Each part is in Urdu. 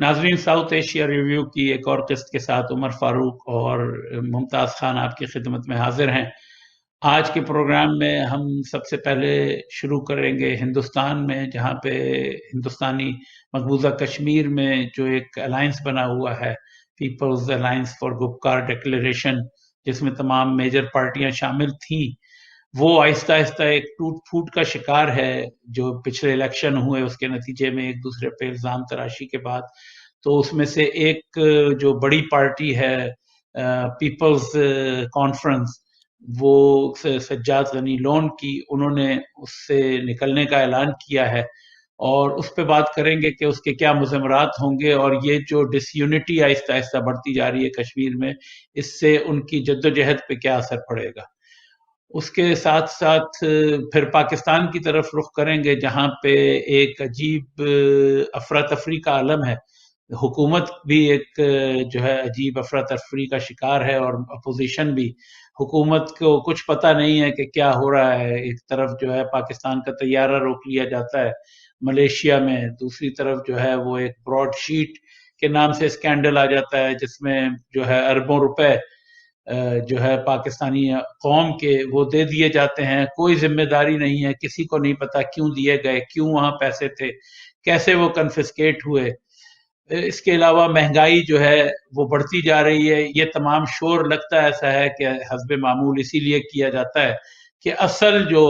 ناظرین، ساؤتھ ایشیا ریویو کی ایک اور قسط کے ساتھ عمر فاروق اور ممتاز خان آپ کی خدمت میں حاضر ہیں۔ آج کے پروگرام میں ہم سب سے پہلے شروع کریں گے ہندوستان میں، جہاں پہ ہندوستانی مقبوضہ کشمیر میں جو ایک الائنس بنا ہوا ہے، people's alliance for Gupkar declaration, جس میں تمام میجر پارٹیاں شامل تھیں، وہ آہستہ آہستہ ایک ٹوٹ پھوٹ کا شکار ہے۔ جو پچھلے الیکشن ہوئے اس کے نتیجے میں ایک دوسرے پہ الزام تراشی کے بعد، تو اس میں سے ایک جو بڑی پارٹی ہے پیپلز کانفرنس، وہ سجاد غنی لون کی، انہوں نے اس سے نکلنے کا اعلان کیا ہے، اور اس پہ بات کریں گے کہ اس کے کیا مضمرات ہوں گے، اور یہ جو ڈس یونٹی آہستہ آہستہ بڑھتی جا رہی ہے کشمیر میں، اس سے ان کی جدوجہد پہ کیا اثر پڑے گا۔ اس کے ساتھ ساتھ پھر پاکستان کی طرف رخ کریں گے، جہاں پہ ایک عجیب افراتفری کا عالم ہے۔ حکومت بھی ایک جو ہے عجیب افراتفری کا شکار ہے، اور اپوزیشن بھی۔ حکومت کو کچھ پتہ نہیں ہے کہ کیا ہو رہا ہے۔ ایک طرف جو ہے پاکستان کا طیارہ روک لیا جاتا ہے ملیشیا میں، دوسری طرف جو ہے وہ ایک براڈ شیٹ کے نام سے اسکینڈل آ جاتا ہے، جس میں جو ہے اربوں روپے جو ہے پاکستانی قوم کے وہ دے دیے جاتے ہیں۔ کوئی ذمہ داری نہیں ہے، کسی کو نہیں پتا کیوں دیے گئے، کیوں وہاں پیسے تھے، کیسے وہ کنفسکیٹ ہوئے۔ اس کے علاوہ مہنگائی جو ہے وہ بڑھتی جا رہی ہے۔ یہ تمام شور لگتا ایسا ہے کہ حسب معمول اسی لیے کیا جاتا ہے کہ اصل جو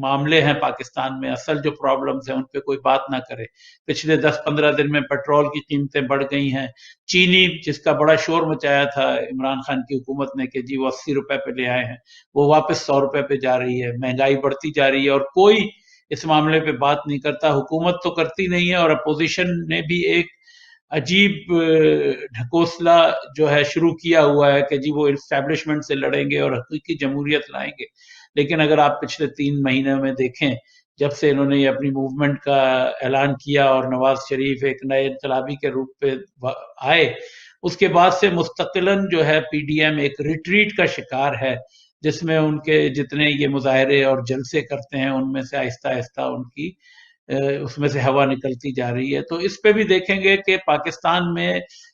معاملے ہیں پاکستان میں، اصل جو پرابلمز ہیں، ان پہ کوئی بات نہ کرے۔ پچھلے 10-15 دن میں پیٹرول کی قیمتیں بڑھ گئی ہیں۔ چینی، جس کا بڑا شور مچایا تھا عمران خان کی حکومت نے کہ جی وہ 80 روپے پہ لے آئے ہیں، وہ واپس 100 روپے پہ جا رہی ہے۔ مہنگائی بڑھتی جا رہی ہے اور کوئی اس معاملے پہ بات نہیں کرتا۔ حکومت تو کرتی نہیں ہے، اور اپوزیشن نے بھی ایک عجیب ڈھکوسلا جو ہے شروع کیا ہوا ہے کہ جی وہ اسٹیبلشمنٹ سے لڑیں گے اور حقیقی جمہوریت لائیں گے۔ لیکن اگر آپ پچھلے 3 مہینے میں دیکھیں، جب سے انہوں نے یہ اپنی موومنٹ کا اعلان کیا اور نواز شریف ایک نئے انقلابی کے روپ پہ آئے، اس کے بعد سے مستقلاً جو ہے پی ڈی ایم ایک ریٹریٹ کا شکار ہے، جس میں ان کے جتنے یہ مظاہرے اور جلسے کرتے ہیں، ان میں سے آہستہ آہستہ ان کی اس میں سے ہوا نکلتی جا رہی ہے۔ تو اس پہ بھی دیکھیں گے کہ پاکستان میں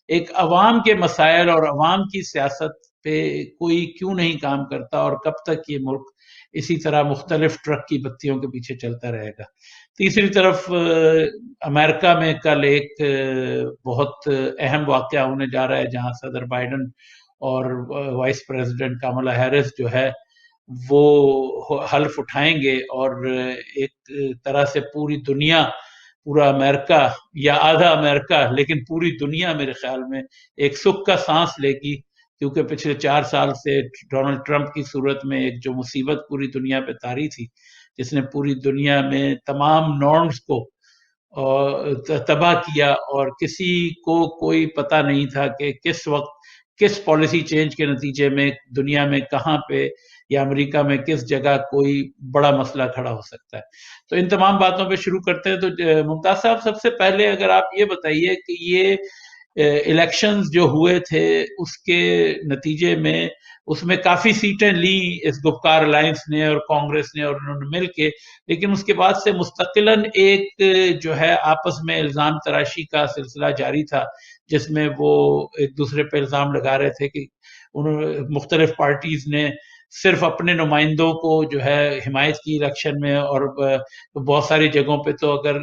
ایک عوام کے مسائل اور عوام کی سیاست پہ کوئی کیوں نہیں کام کرتا، اور کب تک یہ ملک اسی طرح مختلف ٹرک کی بتیوں کے پیچھے چلتا رہے گا۔ تیسری طرف امریکہ میں کل ایک بہت اہم واقعہ ہونے جا رہا ہے، جہاں صدر بائیڈن اور وائس پریزیڈنٹ کاملا ہیرس جو ہے وہ حلف اٹھائیں گے، اور ایک طرح سے پوری دنیا، پورا امریکہ یا آدھا امریکہ، لیکن پوری دنیا میرے خیال میں ایک سکھ کا سانس لے گی، کیونکہ پچھلے 4 سال سے ڈونلڈ ٹرمپ کی صورت میں ایک جو مصیبت پوری دنیا پہ طاری تھی، جس نے پوری دنیا میں تمام نارمز کو تباہ کیا، اور کسی کو کوئی پتہ نہیں تھا کہ کس وقت کس پالیسی چینج کے نتیجے میں دنیا میں کہاں پہ یا امریکہ میں کس جگہ کوئی بڑا مسئلہ کھڑا ہو سکتا ہے۔ تو ان تمام باتوں پہ شروع کرتے ہیں۔ تو ممتاز صاحب، سب سے پہلے اگر آپ یہ بتائیے کہ یہ الیکشنز جو ہوئے تھے اس کے نتیجے میں، اس میں کافی سیٹیں لی اس گپکار الائنس نے اور کانگریس نے اور انہوں نے مل کے، لیکن اس کے بعد سے مستقلاً ایک جو ہے آپس میں الزام تراشی کا سلسلہ جاری تھا، جس میں وہ ایک دوسرے پہ الزام لگا رہے تھے کہ مختلف پارٹیز نے صرف اپنے نمائندوں کو جو ہے حمایت کی الیکشن میں، اور بہت ساری جگہوں پہ تو اگر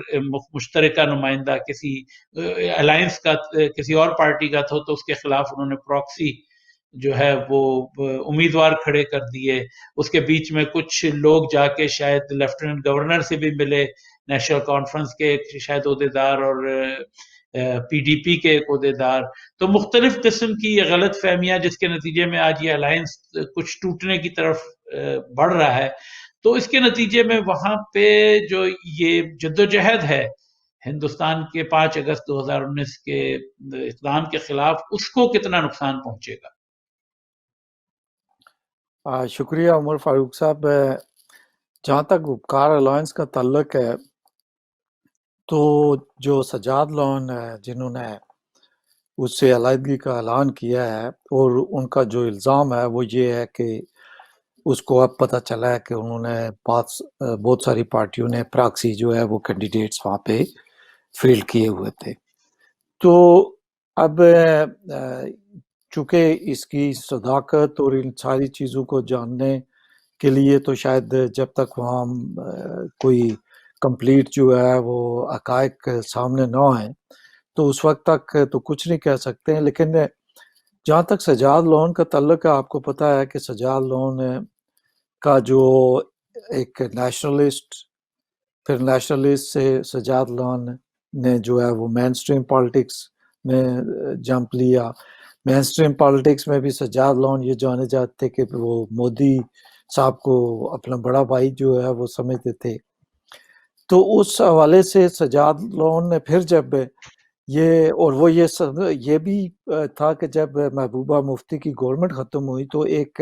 مشترکہ نمائندہ کسی الائنس کا کسی اور پارٹی کا تھا تو اس کے خلاف انہوں نے پراکسی جو ہے وہ امیدوار کھڑے کر دیے۔ اس کے بیچ میں کچھ لوگ جا کے شاید لیفٹیننٹ گورنر سے بھی ملے، نیشنل کانفرنس کے شاید عہدیدار اور پی ڈی پی کے ایک عہدیدار۔ تو مختلف قسم کی یہ غلط فہمیاں، جس کے نتیجے میں آج یہ الائنس کچھ ٹوٹنے کی طرف بڑھ رہا ہے۔ تو اس کے نتیجے میں وہاں پہ جو یہ جدوجہد ہے ہندوستان کے 5 اگست 2019 کے اقدام کے خلاف، اس کو کتنا نقصان پہنچے گا؟ شکریہ عمر فاروق صاحب۔ جہاں تک گپکار الائنس کا تعلق ہے، تو جو سجاد لون ہے جنہوں نے اس سے علیحدگی کا اعلان کیا ہے، اور ان کا جو الزام ہے وہ یہ ہے کہ اس کو اب پتہ چلا ہے کہ انہوں نے بہت ساری پارٹیوں نے پراکسی جو ہے وہ کینڈیڈیٹس وہاں پہ فیل کیے ہوئے تھے۔ تو اب چونکہ اس کی صداقت اور ان ساری چیزوں کو جاننے کے لیے تو شاید جب تک وہاں کوئی کمپلیٹ جو ہے وہ حقائق سامنے نہ آئیں تو اس وقت تک تو کچھ نہیں کہہ سکتے ہیں. لیکن جہاں تک سجاد لون کا تعلق ہے، آپ کو پتہ ہے کہ سجاد لون کا جو ایک نیشنلسٹ، پھر نیشنلسٹ سے سجاد لون نے جو ہے وہ مین سٹریم پالیٹکس میں جمپ لیا. مین سٹریم پالیٹکس میں بھی سجاد لون یہ جانے جاتے کہ وہ مودی صاحب کو اپنا بڑا بھائی جو ہے وہ سمجھتے تھے. تو اس حوالے سے سجاد لون نے پھر جب یہ، اور وہ یہ بھی تھا کہ جب محبوبہ مفتی کی گورنمنٹ ختم ہوئی تو ایک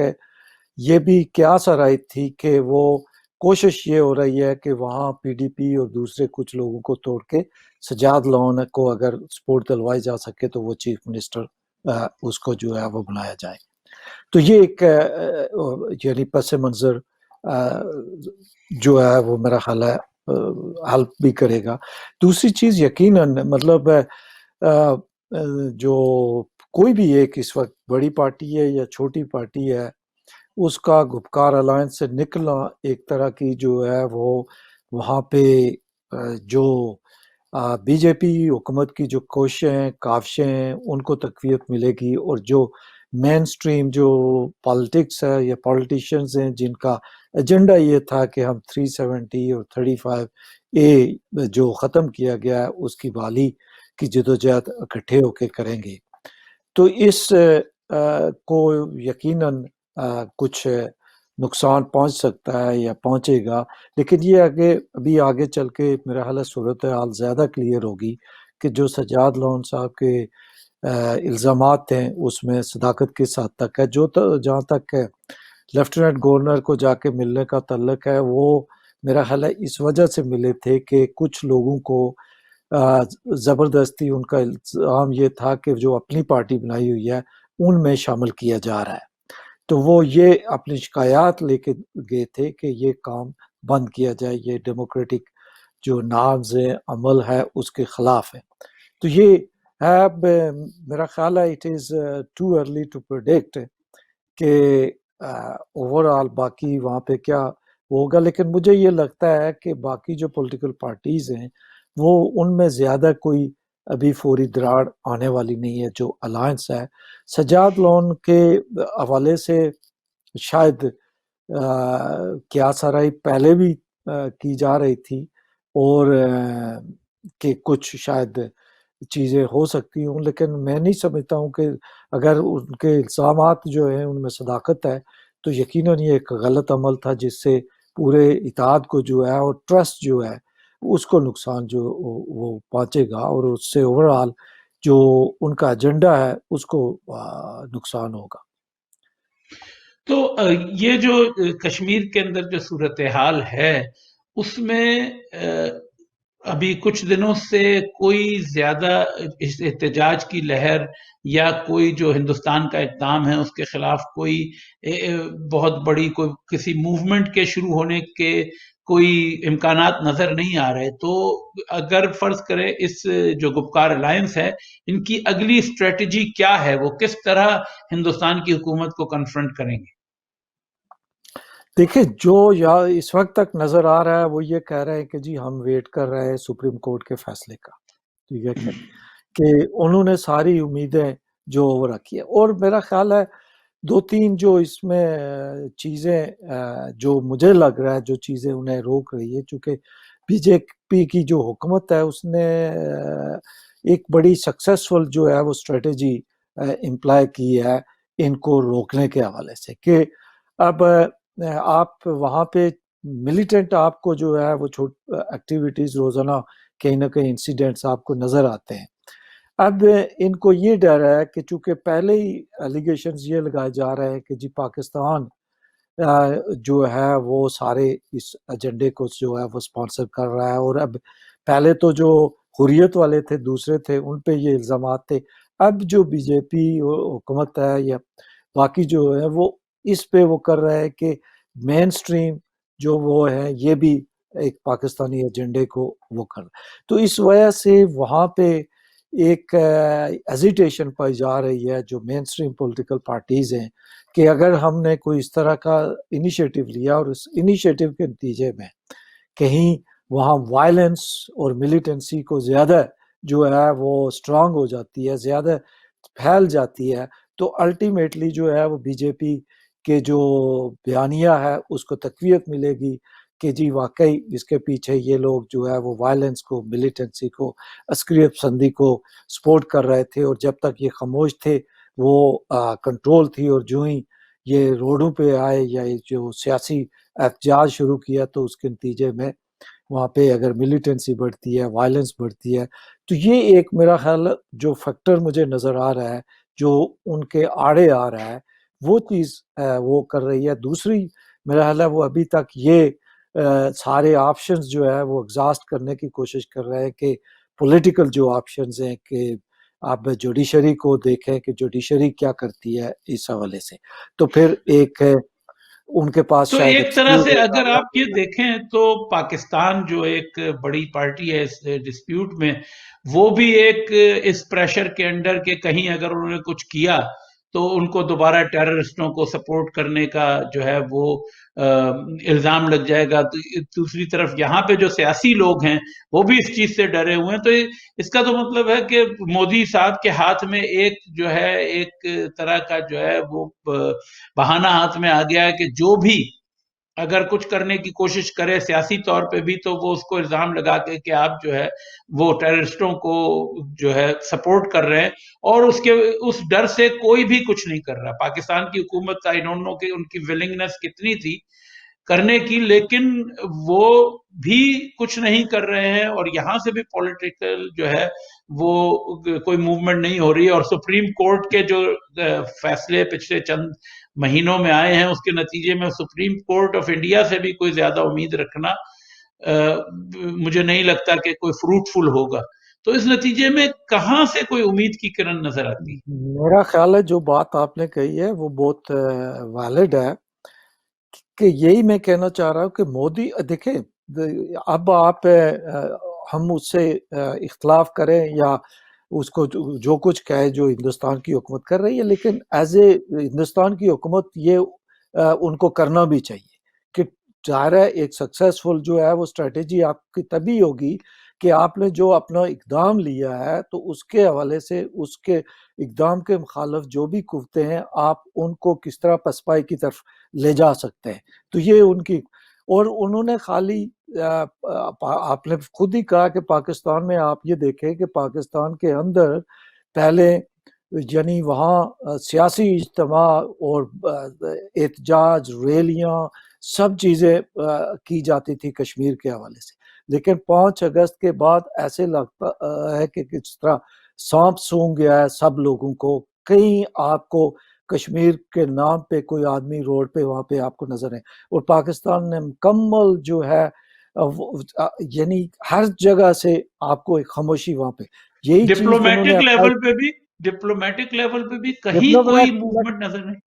یہ بھی قیاس آرائی تھی کہ وہ کوشش یہ ہو رہی ہے کہ وہاں پی ڈی پی اور دوسرے کچھ لوگوں کو توڑ کے سجاد لون کو اگر سپورٹ دلوائی جا سکے تو وہ چیف منسٹر اس کو جو ہے وہ بنایا جائے. تو یہ ایک یعنی پس منظر جو ہے وہ میرا خیال ہے ہیلپ بھی کرے گا. دوسری چیز یقیناً مطلب جو کوئی بھی ایک اس وقت بڑی پارٹی ہے یا چھوٹی پارٹی ہے، اس کا گپکار الائنس سے نکلنا ایک طرح کی جو ہے وہ وہاں پہ جو بی جے پی حکومت کی جو کوششیں ہیں، کاوشیں ہیں، ان کو تقویت ملے گی. اور جو مین سٹریم جو پالیٹکس ہے یا پولیٹیشنز ہیں جن کا ایجنڈا یہ تھا کہ ہم 370 اور 35A جو ختم کیا گیا ہے اس کی بحالی کی جدوجہد اکٹھے ہو کے کریں گے، تو اس کو یقیناً کچھ نقصان پہنچ سکتا ہے یا پہنچے گا. لیکن یہ ابھی آگے چل کے میرا خیال ہے صورتحال زیادہ کلیئر ہوگی کہ جو سجاد لون صاحب کے الزامات ہیں اس میں صداقت کس حد تک ہے. جہاں تک لیفٹیننٹ گورنر کو جا کے ملنے کا تعلق ہے، وہ میرا خیال ہے اس وجہ سے ملے تھے کہ کچھ لوگوں کو زبردستی ان کا الزام یہ تھا کہ جو اپنی پارٹی بنائی ہوئی ہے ان میں شامل کیا جا رہا ہے. تو وہ یہ اپنی شکایات لے کے گئے تھے کہ یہ کام بند کیا جائے، یہ ڈیموکریٹک جو نافذ عمل ہے اس کے خلاف ہے. تو یہ ہے میرا خیال ہے it is too early to predict کہ اوور آل باقی وہاں پہ کیا ہوگا. لیکن مجھے یہ لگتا ہے کہ باقی جو پولیٹیکل پارٹیز ہیں وہ ان میں زیادہ کوئی ابھی فوری دراڑ آنے والی نہیں ہے. جو الائنس ہے سجاد لون کے حوالے سے شاید قیاس آرائی پہلے بھی کی جا رہی تھی اور کہ کچھ شاید چیزیں ہو سکتی ہوں، لیکن میں نہیں سمجھتا ہوں کہ اگر ان کے الزامات جو ہیں ان میں صداقت ہے تو یقیناً یہ ایک غلط عمل تھا جس سے پورے اتحاد کو جو ہے اور ٹرسٹ جو ہے اس کو نقصان جو وہ پہنچے گا، اور اس سے اوور آل جو ان کا ایجنڈا ہے اس کو نقصان ہوگا. تو یہ جو کشمیر کے اندر جو صورتحال ہے اس میں ابھی کچھ دنوں سے کوئی زیادہ احتجاج کی لہر یا کوئی جو ہندوستان کا اقدام ہے اس کے خلاف کوئی بہت بڑی کوئی کسی موومنٹ کے شروع ہونے کے کوئی امکانات نظر نہیں آ رہے. تو اگر فرض کرے اس جو گپکار الائنس ہے ان کی اگلی اسٹریٹجی کیا ہے، وہ کس طرح ہندوستان کی حکومت کو کنفرنٹ کریں گے؟ دیکھیں جو اس وقت تک نظر آ رہا ہے وہ یہ کہہ رہے ہیں کہ جی ہم ویٹ کر رہے ہیں سپریم کورٹ کے فیصلے کا. ٹھیک ہے کہ انہوں نے ساری امیدیں جو وہ رکھی ہے. اور میرا خیال ہے دو تین جو اس میں چیزیں جو مجھے لگ رہا ہے جو چیزیں انہیں روک رہی ہے، چونکہ بی جے پی کی جو حکومت ہے اس نے ایک بڑی سکسیسفل جو ہے وہ اسٹریٹجی امپلائی کی ہے ان کو روکنے کے حوالے سے کہ اب آپ وہاں پہ ملیٹنٹ آپ کو جو ہے وہ ایکٹیویٹیز روزانہ کہیں نہ کہیں انسیڈنٹس آپ کو نظر آتے ہیں. اب ان کو یہ ڈر ہے کہ چونکہ پہلے ہی ایلیگیشنز یہ لگائے جا رہے ہیں کہ جی پاکستان جو ہے وہ سارے اس ایجنڈے کو جو ہے وہ سپانسر کر رہا ہے، اور اب پہلے تو جو حریت والے تھے دوسرے تھے ان پہ یہ الزامات تھے، اب جو بی جے پی حکومت ہے یا باقی جو ہے وہ اس پہ وہ کر رہا ہے کہ مین سٹریم جو وہ ہے یہ بھی ایک پاکستانی ایجنڈے کو وہ کر. تو اس وجہ سے وہاں پہ ایک ایزیٹیشن پائی جا رہی ہے جو مین سٹریم پولیٹیکل پارٹیز ہیں کہ اگر ہم نے کوئی اس طرح کا انیشیٹو لیا اور اس انیشیٹو کے نتیجے میں کہیں وہاں وائلنس اور ملیٹنسی کو زیادہ جو ہے وہ اسٹرانگ ہو جاتی ہے، زیادہ پھیل جاتی ہے، تو الٹیمیٹلی جو ہے وہ بی جے پی کے جو بیانیہ ہے اس کو تقویت ملے گی کہ جی واقعی اس کے پیچھے یہ لوگ جو ہے وہ وائلنس کو، ملیٹنسی کو، عسکریت پسندی کو سپورٹ کر رہے تھے، اور جب تک یہ خاموش تھے وہ کنٹرول تھی، اور جو ہی یہ روڈوں پہ آئے یا جو سیاسی احتجاج شروع کیا تو اس کے نتیجے میں وہاں پہ اگر ملیٹنسی بڑھتی ہے، وائلنس بڑھتی ہے، تو یہ ایک میرا خیال جو فیکٹر مجھے نظر آ رہا ہے جو ان کے آڑے آ رہا ہے وہ چیز وہ کر رہی ہے۔ دوسری میرا خیال ہے وہ ابھی تک یہ سارے آپشنز جو ہے وہ ایگزاسٹ کرنے کی کوشش کر رہے ہیں کہ پولیٹیکل جو آپشنز ہیں کہ آپ جوڈیشری کو دیکھیں کہ جوڈیشری کیا کرتی ہے اس حوالے سے، تو پھر ایک ان کے پاس تو شاید ایک طرح سے ایکسکیوز اگر آپ یہ دیکھیں تو پاکستان جو ایک بڑی پارٹی ہے اس ڈسپیوٹ میں، وہ بھی ایک اس پریشر کے انڈر کہ کہیں اگر انہوں نے کچھ کیا تو ان کو دوبارہ ٹیررسٹوں کو سپورٹ کرنے کا جو ہے وہ الزام لگ جائے گا۔ دوسری طرف یہاں پہ جو سیاسی لوگ ہیں وہ بھی اس چیز سے ڈرے ہوئے ہیں، تو اس کا تو مطلب ہے کہ مودی صاحب کے ہاتھ میں ایک جو ہے ایک طرح کا جو ہے وہ بہانہ ہاتھ میں آ گیا ہے کہ جو بھی اگر کچھ کرنے کی کوشش کرے سیاسی طور پہ بھی تو وہ اس کو الزام لگا کے کہ آپ جو ہے وہ ٹیررسٹوں کو جو ہے سپورٹ کر رہے ہیں، اور اس ڈر سے کوئی بھی کچھ نہیں کر رہا۔ پاکستان کی حکومت آئی ڈونٹ نو کہ ان کی ولنگنس کتنی تھی کرنے کی، لیکن وہ بھی کچھ نہیں کر رہے ہیں، اور یہاں سے بھی پولیٹیکل جو ہے وہ کوئی موومنٹ نہیں ہو رہی ہے۔ اور سپریم کورٹ کے جو فیصلے پچھلے چند مہینوں میں آئے ہیں اس کے نتیجے میں سپریم کورٹ آف انڈیا سے بھی کوئی زیادہ امید رکھنا مجھے نہیں لگتا کہ کوئی فروٹفل ہوگا۔ تو اس نتیجے میں کہاں سے کوئی امید کی کرن نظر آتی؟ میرا خیال ہے جو بات آپ نے کہی ہے وہ بہت ویلڈ ہے، کہ یہی میں کہنا چاہ رہا ہوں کہ مودی دیکھیں اب آپ ہم اس سے اختلاف کریں یا اس کو جو کچھ کہے جو ہندوستان کی حکومت کر رہی ہے، لیکن ایز اے ہندوستان کی حکومت یہ ان کو کرنا بھی چاہیے کہ ظاہر ہے ایک سکسیسفل جو ہے وہ اسٹریٹجی آپ کی تبھی ہوگی کہ آپ نے جو اپنا اقدام لیا ہے تو اس کے حوالے سے اس کے اقدام کے مخالف جو بھی قوتیں ہیں آپ ان کو کس طرح پسپائی کی طرف لے جا سکتے ہیں۔ تو یہ ان کی، اور انہوں نے خالی آپ نے خود ہی کہا کہ پاکستان میں آپ یہ دیکھیں کہ پاکستان کے اندر پہلے یعنی وہاں سیاسی اجتماع اور احتجاج، ریلیاں، سب چیزیں کی جاتی تھی کشمیر کے حوالے سے، لیکن 5 اگست کے بعد ایسے لگتا ہے کہ کس طرح سانپ سونگ گیا ہے سب لوگوں کو۔ کہیں آپ کو کشمیر کے نام پہ کوئی آدمی روڈ پہ وہاں پہ آپ کو نظر ہے، اور پاکستان نے مکمل جو ہے یعنی ہر جگہ سے آپ کو ایک خاموشی وہاں پہ، یہی چیز انہوں نے ڈپلومیٹک لیول پہ بھی کہیں کوئی ڈپلومیٹ موومنٹ نظر نہیں۔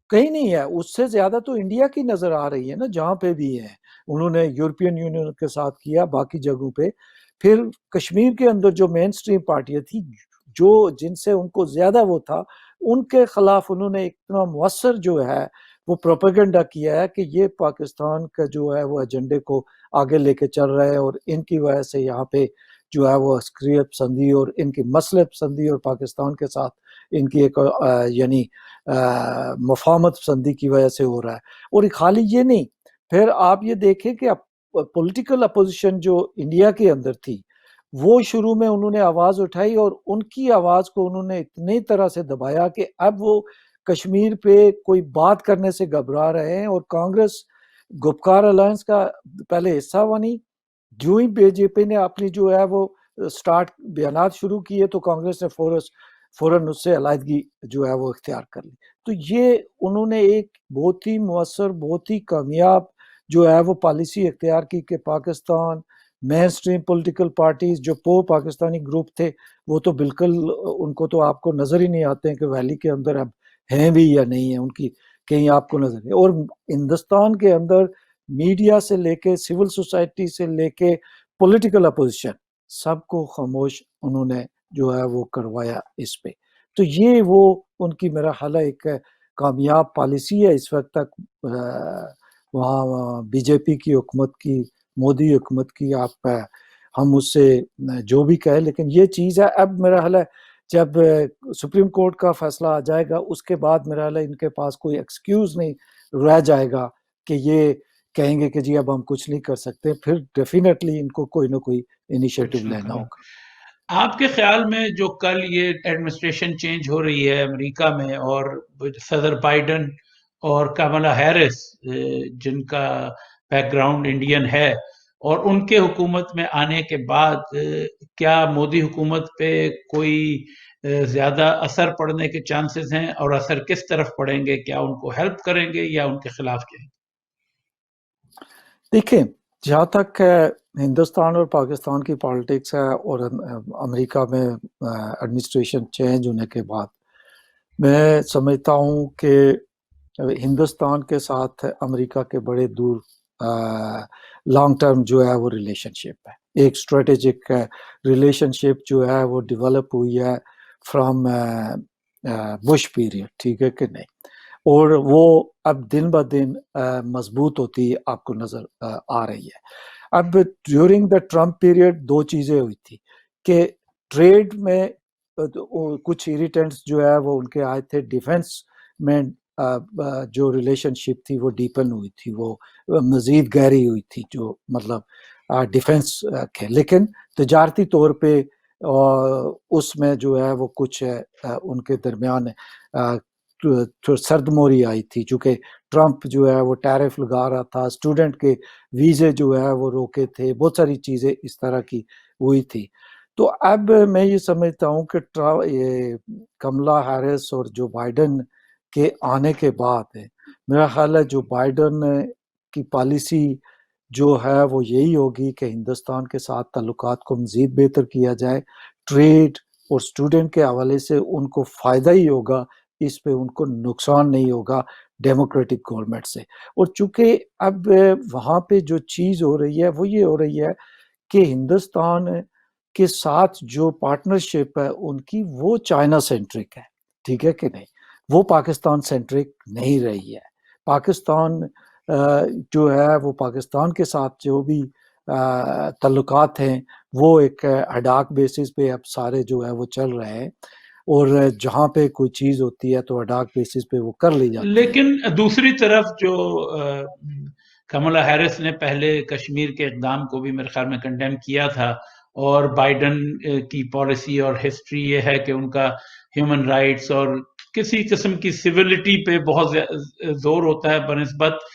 کہیں نہیں ہے، اس سے زیادہ تو انڈیا کی نظر آ رہی ہے نا، جہاں پہ بھی ہے انہوں نے یورپین یونین کے ساتھ کیا، باقی جگہوں پہ۔ پھر کشمیر کے اندر جو مین سٹریم پارٹیاں تھی جو جن سے ان کو زیادہ وہ تھا، ان کے خلاف انہوں نے اتنا مؤثر جو ہے وہ پروپیگنڈا کیا ہے کہ یہ پاکستان کا جو ہے وہ ایجنڈے کو آگے لے کے چل رہے ہیں، اور ان کی وجہ سے یہاں پہ جو ہے وہ عسکریت پسندی اور ان کی مسلح پسندی اور پاکستان کے ساتھ ان کی ایک یعنی مفاہمت پسندی کی وجہ سے ہو رہا ہے۔ اور خالی یہ نہیں، پھر آپ یہ دیکھیں کہ پولیٹیکل اپوزیشن جو انڈیا کے اندر تھی وہ شروع میں انہوں نے آواز اٹھائی، اور ان کی آواز کو انہوں نے اتنی طرح سے دبایا کہ اب وہ کشمیر پہ کوئی بات کرنے سے گھبرا رہے ہیں، اور کانگریس گپکار الائنس کا پہلے حصہ بنی، جو ہی بی جے پی نے اپنی جو ہے وہ سٹارٹ بیانات شروع کیے تو کانگریس نے فوراً اس سے علیحدگی جو ہے وہ اختیار کر لی۔ تو یہ انہوں نے ایک بہت ہی مؤثر، بہت ہی کامیاب جو ہے وہ پالیسی اختیار کی کہ پاکستان مین سٹریم پولیٹیکل پارٹیز جو پاکستانی گروپ تھے وہ تو بالکل ان کو تو آپ کو نظر ہی نہیں آتے ہیں کہ ویلی کے اندر اب ہیں بھی یا نہیں ہیں، ان کی کہیں آپ کو نظر نہیں۔ اور ہندوستان کے اندر میڈیا سے لے کے سول سوسائٹی سے لے کے پولیٹیکل اپوزیشن سب کو خاموش انہوں نے جو ہے وہ کروایا اس پہ. تو یہ وہ ان کی میرا خیال ہے ایک کامیاب پالیسی ہے اس وقت تک وہاں بی جے پی کی حکومت کی, مودی حکومت کی. آپ ہم اس سے جو بھی کہیں, لیکن یہ چیز ہے. اب میرا خیال ہے جب سپریم کورٹ کا فیصلہ آ جائے گا اس کے بعد میرا خیال ہے ان کے پاس کوئی ایکسکیوز نہیں رہ جائے گا کہ یہ کہیں گے کہ جی اب ہم کچھ نہیں کر سکتے. پھر ڈیفینیٹلی ان کو کوئی نہ کوئی انیشیٹو لینا ہوگا. آپ کے خیال میں جو کل یہ ایڈمنسٹریشن چینج ہو رہی ہے امریکہ میں, اور صدر بائیڈن اور کملا ہیرس جن کا بیک گراؤنڈ انڈین ہے, اور ان کے حکومت میں آنے کے بعد کیا مودی حکومت پہ کوئی زیادہ اثر پڑنے کے چانسز ہیں, اور اثر کس طرف پڑیں گے؟ کیا ان کو ہیلپ کریں گے یا ان کے خلاف جائیں گے؟ دیکھیں, جہاں تک ہندوستان اور پاکستان کی پالیٹکس ہے اور امریکہ میں ایڈمنسٹریشن چینج ہونے کے بعد, میں سمجھتا ہوں کہ ہندوستان کے ساتھ امریکہ کے بڑے دور لانگ ٹرم جو ہے وہ ریلیشن شپ ہے. ایک اسٹریٹجک ریلیشن شپ جو ہے وہ ڈیولپ ہوئی ہے فرام بش پیریڈ, ٹھیک ہے کہ نہیں, اور وہ اب دن بہ دن مضبوط ہوتی آپ کو نظر آ رہی ہے. اب ڈیورنگ دا ٹرمپ پیریڈ دو چیزیں ہوئی تھی کہ ٹریڈ میں کچھ ایریٹنٹس جو ہے وہ ان کے آئے تھے, ڈیفنس میں جو ریلیشن شپ تھی وہ ڈیپن ہوئی تھی, وہ مزید گہری ہوئی تھی, جو مطلب ڈیفنس کے. لیکن تجارتی طور پہ اس میں جو ہے وہ کچھ ان کے درمیان سرد موری آئی تھی, چونکہ ٹرمپ جو ہے وہ ٹیرف لگا رہا تھا, اسٹوڈنٹ کے ویزے جو ہے وہ روکے تھے, بہت ساری چیزیں اس طرح کی ہوئی تھی. تو اب میں یہ سمجھتا ہوں کہ کملا ہیرس اور جو بائیڈن کے آنے کے بعد میرا خیال ہے جو بائیڈن کی پالیسی جو ہے وہ یہی ہوگی کہ ہندوستان کے ساتھ تعلقات کو مزید بہتر کیا جائے. ٹریڈ اور اسٹوڈنٹ کے حوالے سے ان کو فائدہ ہی ہوگا, اس پہ ان کو نقصان نہیں ہوگا ڈیموکریٹک گورنمنٹ سے. اور چونکہ اب وہاں پہ جو چیز ہو رہی ہے وہ یہ ہو رہی ہے کہ ہندوستان کے ساتھ جو پارٹنرشپ ہے ان کی وہ چائنا سینٹرک ہے, ٹھیک ہے کہ نہیں, وہ پاکستان سینٹرک نہیں رہی ہے. پاکستان جو ہے وہ پاکستان کے ساتھ جو بھی تعلقات ہیں وہ ایک اڈاک بیسس پہ اب سارے جو ہے وہ چل رہے ہیں, اور جہاں پہ کوئی چیز ہوتی ہے تو اڈاک بیسس پہ وہ کر لی جاتی ہے. لیکن دوسری طرف جو کملا ہیرس نے پہلے کشمیر کے اقدام کو بھی میرے خیال میں کنڈیم کیا تھا, اور بائیڈن کی پالیسی اور ہسٹری یہ ہے کہ ان کا ہیومن رائٹس اور کسی قسم کی سیویلٹی پہ بہت زور ہوتا ہے بنسبت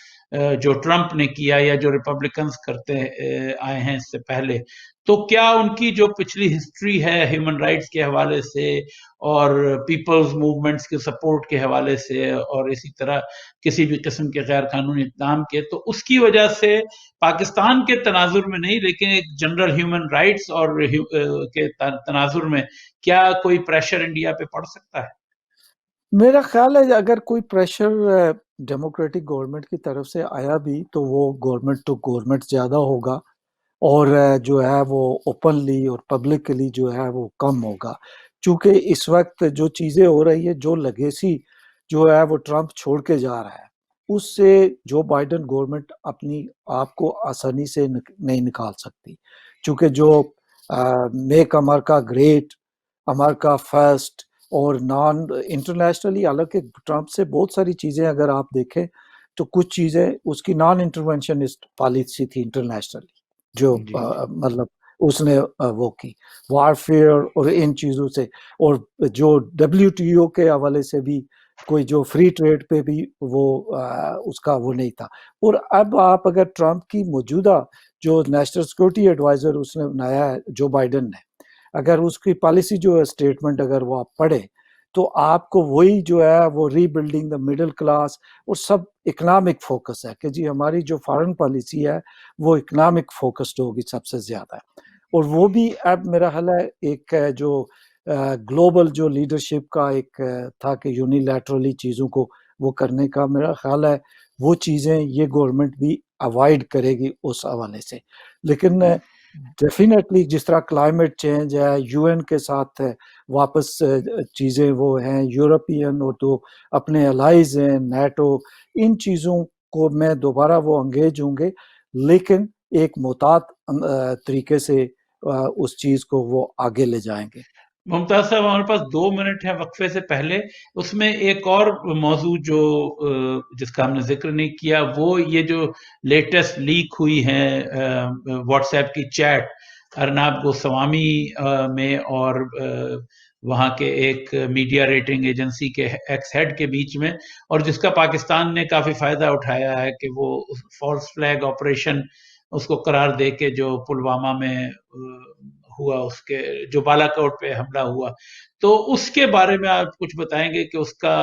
جو ٹرمپ نے کیا یا جو ریپبلکنز کرتے آئے ہیں اس سے پہلے. تو کیا ان کی جو پچھلی ہسٹری ہے ہیومن رائٹس کے حوالے سے اور پیپلز موومنٹس کے سپورٹ کے حوالے سے, اور اسی طرح کسی بھی قسم کے غیر قانونی اقدام کے, تو اس کی وجہ سے پاکستان کے تناظر میں نہیں لیکن ایک جنرل ہیومن رائٹس اور کے تناظر میں کیا کوئی پریشر انڈیا پہ پڑ سکتا ہے؟ میرا خیال ہے اگر کوئی پریشر ڈیموکریٹک گورنمنٹ کی طرف سے آیا بھی تو وہ گورنمنٹ ٹو گورنمنٹ زیادہ ہوگا, اور جو ہے وہ اوپنلی اور پبلکلی جو ہے وہ کم ہوگا. چونکہ اس وقت جو چیزیں ہو رہی ہے, جو لیگیسی جو ہے وہ ٹرمپ چھوڑ کے جا رہا ہے, اس سے جو بائیڈن گورنمنٹ اپنی آپ کو آسانی سے نہیں نکال سکتی. چونکہ جو میک امریکہ گریٹ, امریکہ فرسٹ, اور نان انٹرنیشنلی, حالانکہ ٹرمپ سے بہت ساری چیزیں اگر آپ دیکھیں تو کچھ چیزیں اس کی نان انٹرونشنسٹ پالیسی تھی انٹرنیشنلی, جو مطلب اس نے وہ کی وارفیئر اور ان چیزوں سے, اور جو WTO کے حوالے سے بھی کوئی جو فری ٹریڈ پہ بھی وہ اس کا وہ نہیں تھا. اور اب آپ اگر ٹرمپ کی موجودہ جو نیشنل سیکورٹی ایڈوائزر اس نے بنایا ہے جو بائیڈن نے, اگر اس کی پالیسی جو ہے اسٹیٹمنٹ اگر وہ آپ پڑھے تو آپ کو وہی جو ہے وہ ری بلڈنگ دا مڈل کلاس اور سب اکنامک فوکس ہے کہ جی ہماری جو فارن پالیسی ہے وہ اکنامک فوکسڈ ہوگی سب سے زیادہ. اور وہ بھی اب میرا خیال ہے ایک جو گلوبل جو لیڈرشپ کا ایک تھا کہ یونیلیٹرلی چیزوں کو وہ کرنے کا, میرا خیال ہے وہ چیزیں یہ گورنمنٹ بھی اوائڈ کرے گی اس حوالے سے. لیکن ڈیفینیٹلی جس طرح کلائمیٹ چینج ہے، UN کے ساتھ واپس چیزیں وہ ہیں، یورپین اور تو اپنے الائز ہیں نیٹو، ان چیزوں کو میں دوبارہ وہ انگیج ہوں گے، لیکن ایک محتاط طریقے سے اس چیز کو وہ آگے لے جائیں گے۔ ممتاز صاحب ہمارے پاس 2 منٹ ہے وقفے سے پہلے، اس میں ایک اور موضوع جو جس کا ہم نے ذکر نہیں کیا، وہ یہ جو لیٹسٹ لیک ہوئی ہے واٹس ایپ کی چیٹ ارناب گوسوامی میں اور وہاں کے ایک میڈیا ریٹنگ ایجنسی کے ایکس ہیڈ کے بیچ میں، اور جس کا پاکستان نے کافی فائدہ اٹھایا ہے کہ وہ فالس فلیگ آپریشن اس کو قرار دے کے جو پلوامہ میں ہوا، اس کے جو بالا کوٹ پہ حملہ ہوا، تو اس کے بارے میں آپ کچھ بتائیں گے کہ اس کا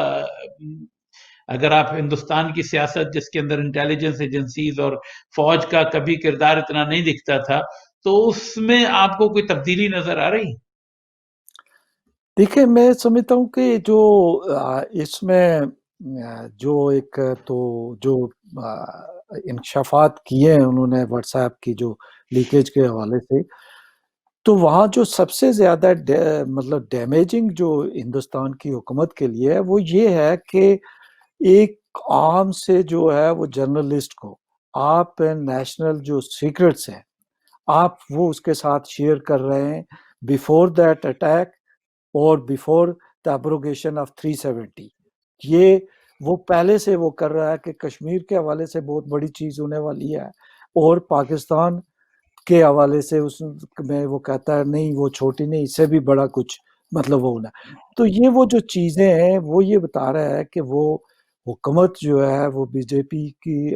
اگر آپ ہندوستان کی سیاست جس کے اندر انٹیلیجنس ایجنسیز اور فوج کا کبھی کردار اتنا نہیں دکھتا تھا، تو اس میں آپ کو کوئی تبدیلی نظر آ رہی؟ دیکھیں میں سمجھتا ہوں کہ جو اس میں جو ایک تو جو انکشافات کیے ہیں انہوں نے واٹس ایپ کی جو لیکیج کے حوالے سے، تو وہاں جو سب سے زیادہ مطلب ڈیمیجنگ جو ہندوستان کی حکومت کے لیے ہے وہ یہ ہے کہ ایک عام سے جو ہے وہ جرنلسٹ کو آپ نیشنل جو سیکرٹس ہیں آپ وہ اس کے ساتھ شیئر کر رہے ہیں بیفور دیٹ اٹیک اور بیفور دا ابروگیشن آف 370، یہ وہ پہلے سے وہ کر رہا ہے کہ کشمیر کے حوالے سے بہت بڑی چیز ہونے والی ہے، اور پاکستان کے حوالے سے اس میں وہ کہتا ہے نہیں وہ چھوٹی نہیں، اس سے بھی بڑا کچھ مطلب وہ ہونا۔ تو یہ وہ جو چیزیں ہیں وہ یہ بتا رہا ہے کہ وہ حکومت جو ہے وہ بی جے پی کی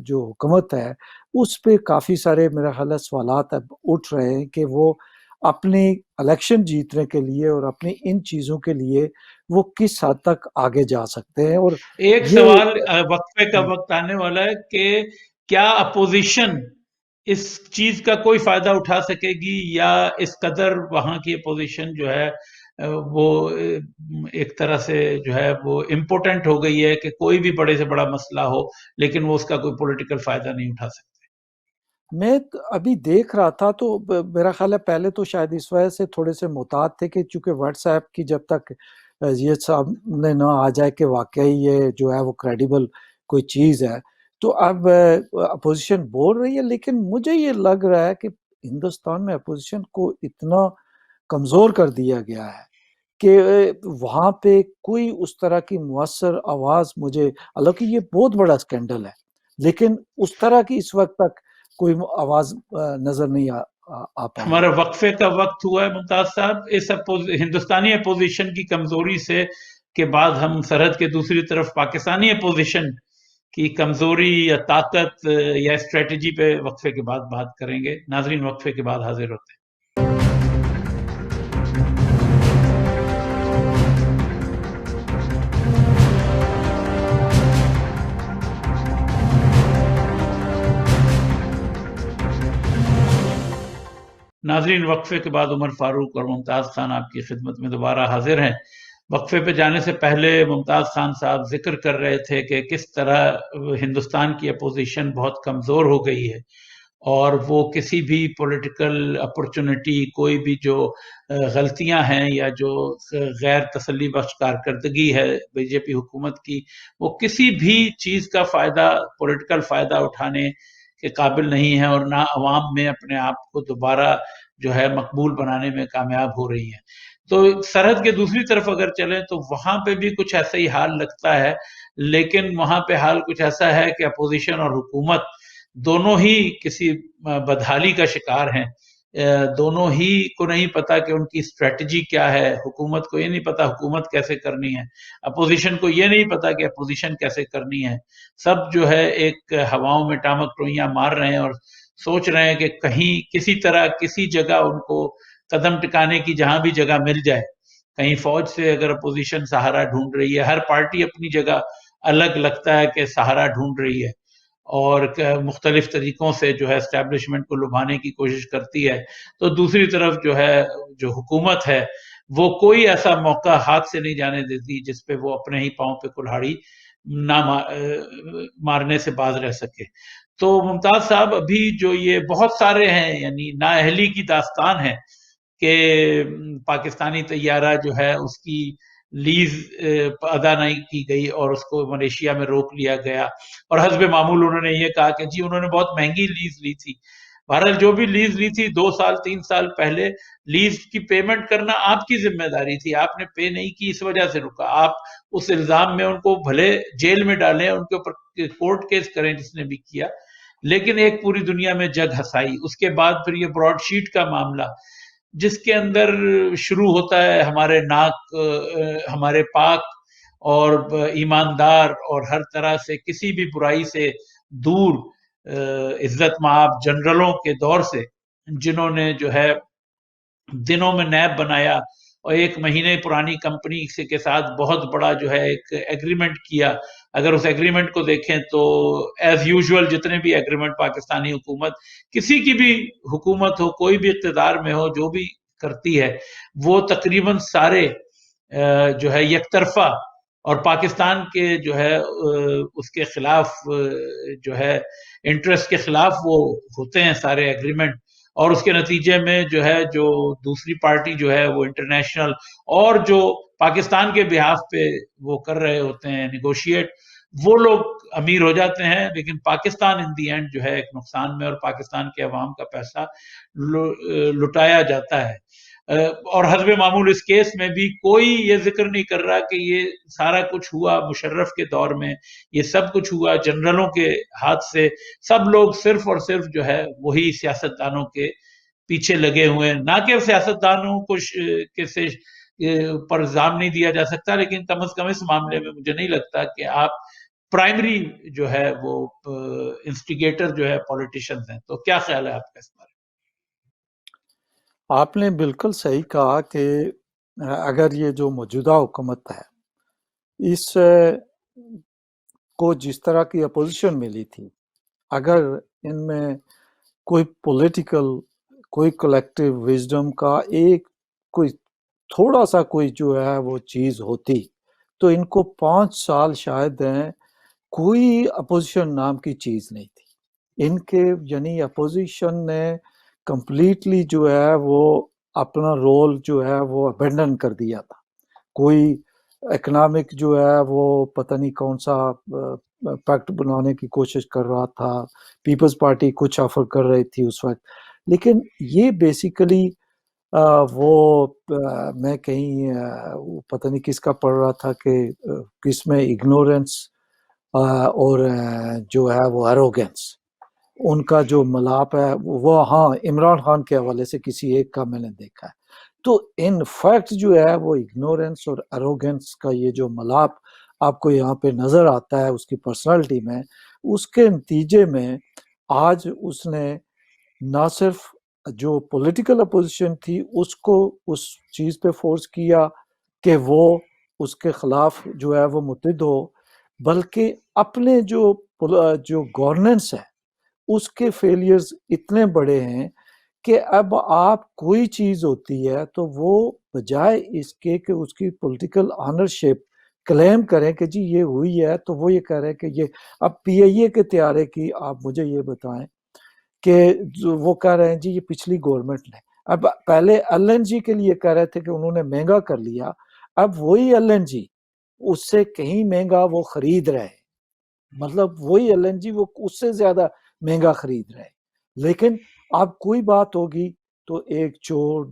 جو حکومت ہے اس پہ کافی سارے میرا خیال ہے سوالات اب اٹھ رہے ہیں کہ وہ اپنی الیکشن جیتنے کے لیے اور اپنی ان چیزوں کے لیے وہ کس حد تک آگے جا سکتے ہیں۔ اور ایک یہ سوال وقفے کا وقت آنے والا ہے کہ کیا اپوزیشن اس چیز کا کوئی فائدہ اٹھا سکے گی، یا اس قدر وہاں کی اپوزیشن جو ہے وہ ایک طرح سے جو ہے وہ امپورٹنٹ ہو گئی ہے کہ کوئی بھی بڑے سے بڑا مسئلہ ہو لیکن وہ اس کا کوئی پولیٹیکل فائدہ نہیں اٹھا سکتے؟ میں ابھی دیکھ رہا تھا تو میرا خیال ہے پہلے تو شاید اس وجہ سے تھوڑے سے محتاط تھے کہ چونکہ واٹس ایپ کی جب تک یہ سامنے نہ آ جائے کہ واقعی یہ جو ہے وہ کریڈیبل کوئی چیز ہے، تو اب اپوزیشن بول رہی ہے، لیکن مجھے یہ لگ رہا ہے کہ ہندوستان میں اپوزیشن کو اتنا کمزور کر دیا گیا ہے کہ وہاں پہ کوئی اس طرح کی مؤثر آواز مجھے، حالانکہ یہ بہت بڑا اسکینڈل ہے لیکن اس طرح کی اس وقت تک کوئی آواز نظر نہیں آ پائی ہمارا ہے۔ وقفے کا وقت ہوا ہے ممتاز صاحب، اس ہندوستانی اپوزیشن کی کمزوری سے کے بعد ہم سرحد کے دوسری طرف پاکستانی اپوزیشن کی کمزوری یا طاقت یا اسٹریٹجی پہ وقفے کے بعد بات کریں گے۔ ناظرین وقفے کے بعد حاضر ہوتے ہیں۔ ناظرین وقفے کے بعد عمر فاروق اور ممتاز خان آپ کی خدمت میں دوبارہ حاضر ہیں۔ وقفے پہ جانے سے پہلے ممتاز خان صاحب ذکر کر رہے تھے کہ کس طرح ہندوستان کی اپوزیشن بہت کمزور ہو گئی ہے، اور وہ کسی بھی پولیٹیکل اپرچونٹی، کوئی بھی جو غلطیاں ہیں یا جو غیر تسلی بخش کارکردگی ہے بی جے پی حکومت کی، وہ کسی بھی چیز کا فائدہ، پولیٹیکل فائدہ اٹھانے کے قابل نہیں ہے، اور نہ عوام میں اپنے آپ کو دوبارہ جو ہے مقبول بنانے میں کامیاب ہو رہی ہیں۔ تو سرحد کے دوسری طرف اگر چلیں تو وہاں پہ بھی کچھ ایسا ہی حال لگتا ہے، لیکن وہاں پہ حال کچھ ایسا ہے کہ اپوزیشن اور حکومت دونوں ہی کسی بدحالی کا شکار ہیں۔ دونوں ہی کو نہیں پتا کہ ان کی اسٹریٹجی کیا ہے، حکومت کو یہ نہیں پتا حکومت کیسے کرنی ہے، اپوزیشن کو یہ نہیں پتا کہ اپوزیشن کیسے کرنی ہے۔ سب جو ہے ایک ہواؤں میں ٹامک ٹوئیاں مار رہے ہیں اور سوچ رہے ہیں کہ کہیں کسی طرح کسی جگہ ان کو قدم ٹکانے کی جہاں بھی جگہ مل جائے، کہیں فوج سے اگر اپوزیشن سہارا ڈھونڈ رہی ہے، ہر پارٹی اپنی جگہ الگ لگتا ہے کہ سہارا ڈھونڈ رہی ہے اور مختلف طریقوں سے جو ہے اسٹیبلشمنٹ کو لبھانے کی کوشش کرتی ہے، تو دوسری طرف جو ہے جو حکومت ہے وہ کوئی ایسا موقع ہاتھ سے نہیں جانے دیتی جس پہ وہ اپنے ہی پاؤں پہ کلہاڑی نہ مارنے سے باز رہ سکے۔ تو ممتاز صاحب ابھی جو یہ بہت سارے ہیں یعنی نااہلی کی داستان ہے کہ پاکستانی طیارہ جو ہے اس کی لیز ادا نہیں کی گئی اور اس کو ملیشیا میں روک لیا گیا، اور حسب معمول انہوں نے یہ کہا کہ جی انہوں نے بہت مہنگی لیز لی تھی۔ بہرحال جو بھی لیز لی تھی 2 سال 3 سال پہلے، لیز کی پیمنٹ کرنا آپ کی ذمہ داری تھی، آپ نے پے نہیں کی، اس وجہ سے رکا۔ آپ اس الزام میں ان کو بھلے جیل میں ڈالیں، ان کے اوپر کورٹ کیس کریں جس نے بھی کیا، لیکن ایک پوری دنیا میں جگ ہسائی۔ اس کے بعد پھر یہ براڈ شیٹ کا معاملہ جس کے اندر شروع ہوتا ہے ہمارے ناک ہمارے پاک اور ایماندار اور ہر طرح سے کسی بھی برائی سے دور عزت مآب جنرلوں کے دور سے، جنہوں نے جو ہے دنوں میں نیب بنایا اور 1 مہینے پرانی کمپنی کے ساتھ بہت بڑا جو ہے ایک ایگریمنٹ کیا۔ اگر اس ایگریمنٹ کو دیکھیں تو ایز یوزول جتنے بھی ایگریمنٹ پاکستانی حکومت، کسی کی بھی حکومت ہو، کوئی بھی اقتدار میں ہو، جو بھی کرتی ہے وہ تقریباً سارے جو ہے یک طرفہ اور پاکستان کے جو ہے اس کے خلاف جو ہے انٹرسٹ کے خلاف وہ ہوتے ہیں سارے ایگریمنٹ، اور اس کے نتیجے میں جو ہے جو دوسری پارٹی جو ہے وہ انٹرنیشنل اور جو پاکستان کے بہاف پہ وہ کر رہے ہوتے ہیں نیگوشیٹ، وہ لوگ امیر ہو جاتے ہیں، لیکن پاکستان ان دی اینڈ جو ہے ایک نقصان میں، اور پاکستان کے عوام کا پیسہ لٹایا جاتا ہے۔ اور حسب معمول اس کیس میں بھی کوئی یہ ذکر نہیں کر رہا کہ یہ سارا کچھ ہوا مشرف کے دور میں، یہ سب کچھ ہوا جنرلوں کے ہاتھ سے، سب لوگ صرف اور صرف جو ہے وہی سیاستدانوں کے پیچھے لگے ہوئے ہیں۔ نہ کہ سیاستدانوں کو پر الزام نہیں دیا جا سکتا، لیکن کم از کم اس معاملے میں مجھے نہیں لگتا کہ آپ پرائمری جو ہے وہ انسٹیگیٹر جو ہے پولیٹیشنز ہیں۔ تو کیا خیال ہے آپ کا اس بارے؟ آپ نے بالکل صحیح کہا کہ اگر یہ جو موجودہ حکومت ہے اس کو جس طرح کی اپوزیشن ملی تھی، اگر ان میں کوئی پولیٹیکل کوئی کلیکٹیو وزڈم کا ایک کوئی تھوڑا سا کوئی جو ہے وہ چیز ہوتی تو ان کو 5 سال شاید ہیں کوئی اپوزیشن نام کی چیز نہیں تھی ان کے، یعنی اپوزیشن نے کمپلیٹلی جو ہے وہ اپنا رول جو ہے وہ ابینڈن کر دیا تھا۔ کوئی اکنامک جو ہے وہ پتہ نہیں کون سا پیکٹ بنانے کی کوشش کر رہا تھا، پیپلز پارٹی کچھ آفر کر رہی تھی اس وقت، لیکن یہ بیسیکلی وہ میں کہیں پتہ نہیں کس کا پڑھ رہا تھا کہ کس میں اگنورنس اور جو ہے وہ ایروگنس ان کا جو ملاپ ہے وہ، ہاں عمران خان کے حوالے سے کسی ایک کا میں نے دیکھا ہے، تو ان فیکٹ جو ہے وہ اگنورنس اور ایروگنس کا یہ جو ملاپ آپ کو یہاں پہ نظر آتا ہے اس کی پرسنالٹی میں، اس کے نتیجے میں آج اس نے نہ صرف جو پولیٹیکل اپوزیشن تھی اس کو اس چیز پہ فورس کیا کہ وہ اس کے خلاف جو ہے وہ متحد ہو، بلکہ اپنے جو گورننس ہے اس کے فیلیئرز اتنے بڑے ہیں کہ اب آپ کوئی چیز ہوتی ہے تو وہ بجائے اس کے کہ اس کی پولیٹیکل آنرشپ کلیم کریں کہ جی یہ ہوئی ہے، تو وہ یہ کہہ رہے ہیں کہ یہ اب پی آئی اے کے طیارے کی آپ مجھے یہ بتائیں کہ وہ کہہ رہے ہیں جی یہ پچھلی گورنمنٹ نے، اب پہلے ایل این جی کے لیے کہہ رہے تھے کہ انہوں نے مہنگا کر لیا، اب وہی ایل این جی اس سے کہیں مہنگا وہ خرید رہے، مطلب وہی ایل این جی وہ اس سے زیادہ مہنگا خرید رہے، لیکن اب کوئی بات ہوگی تو ایک چور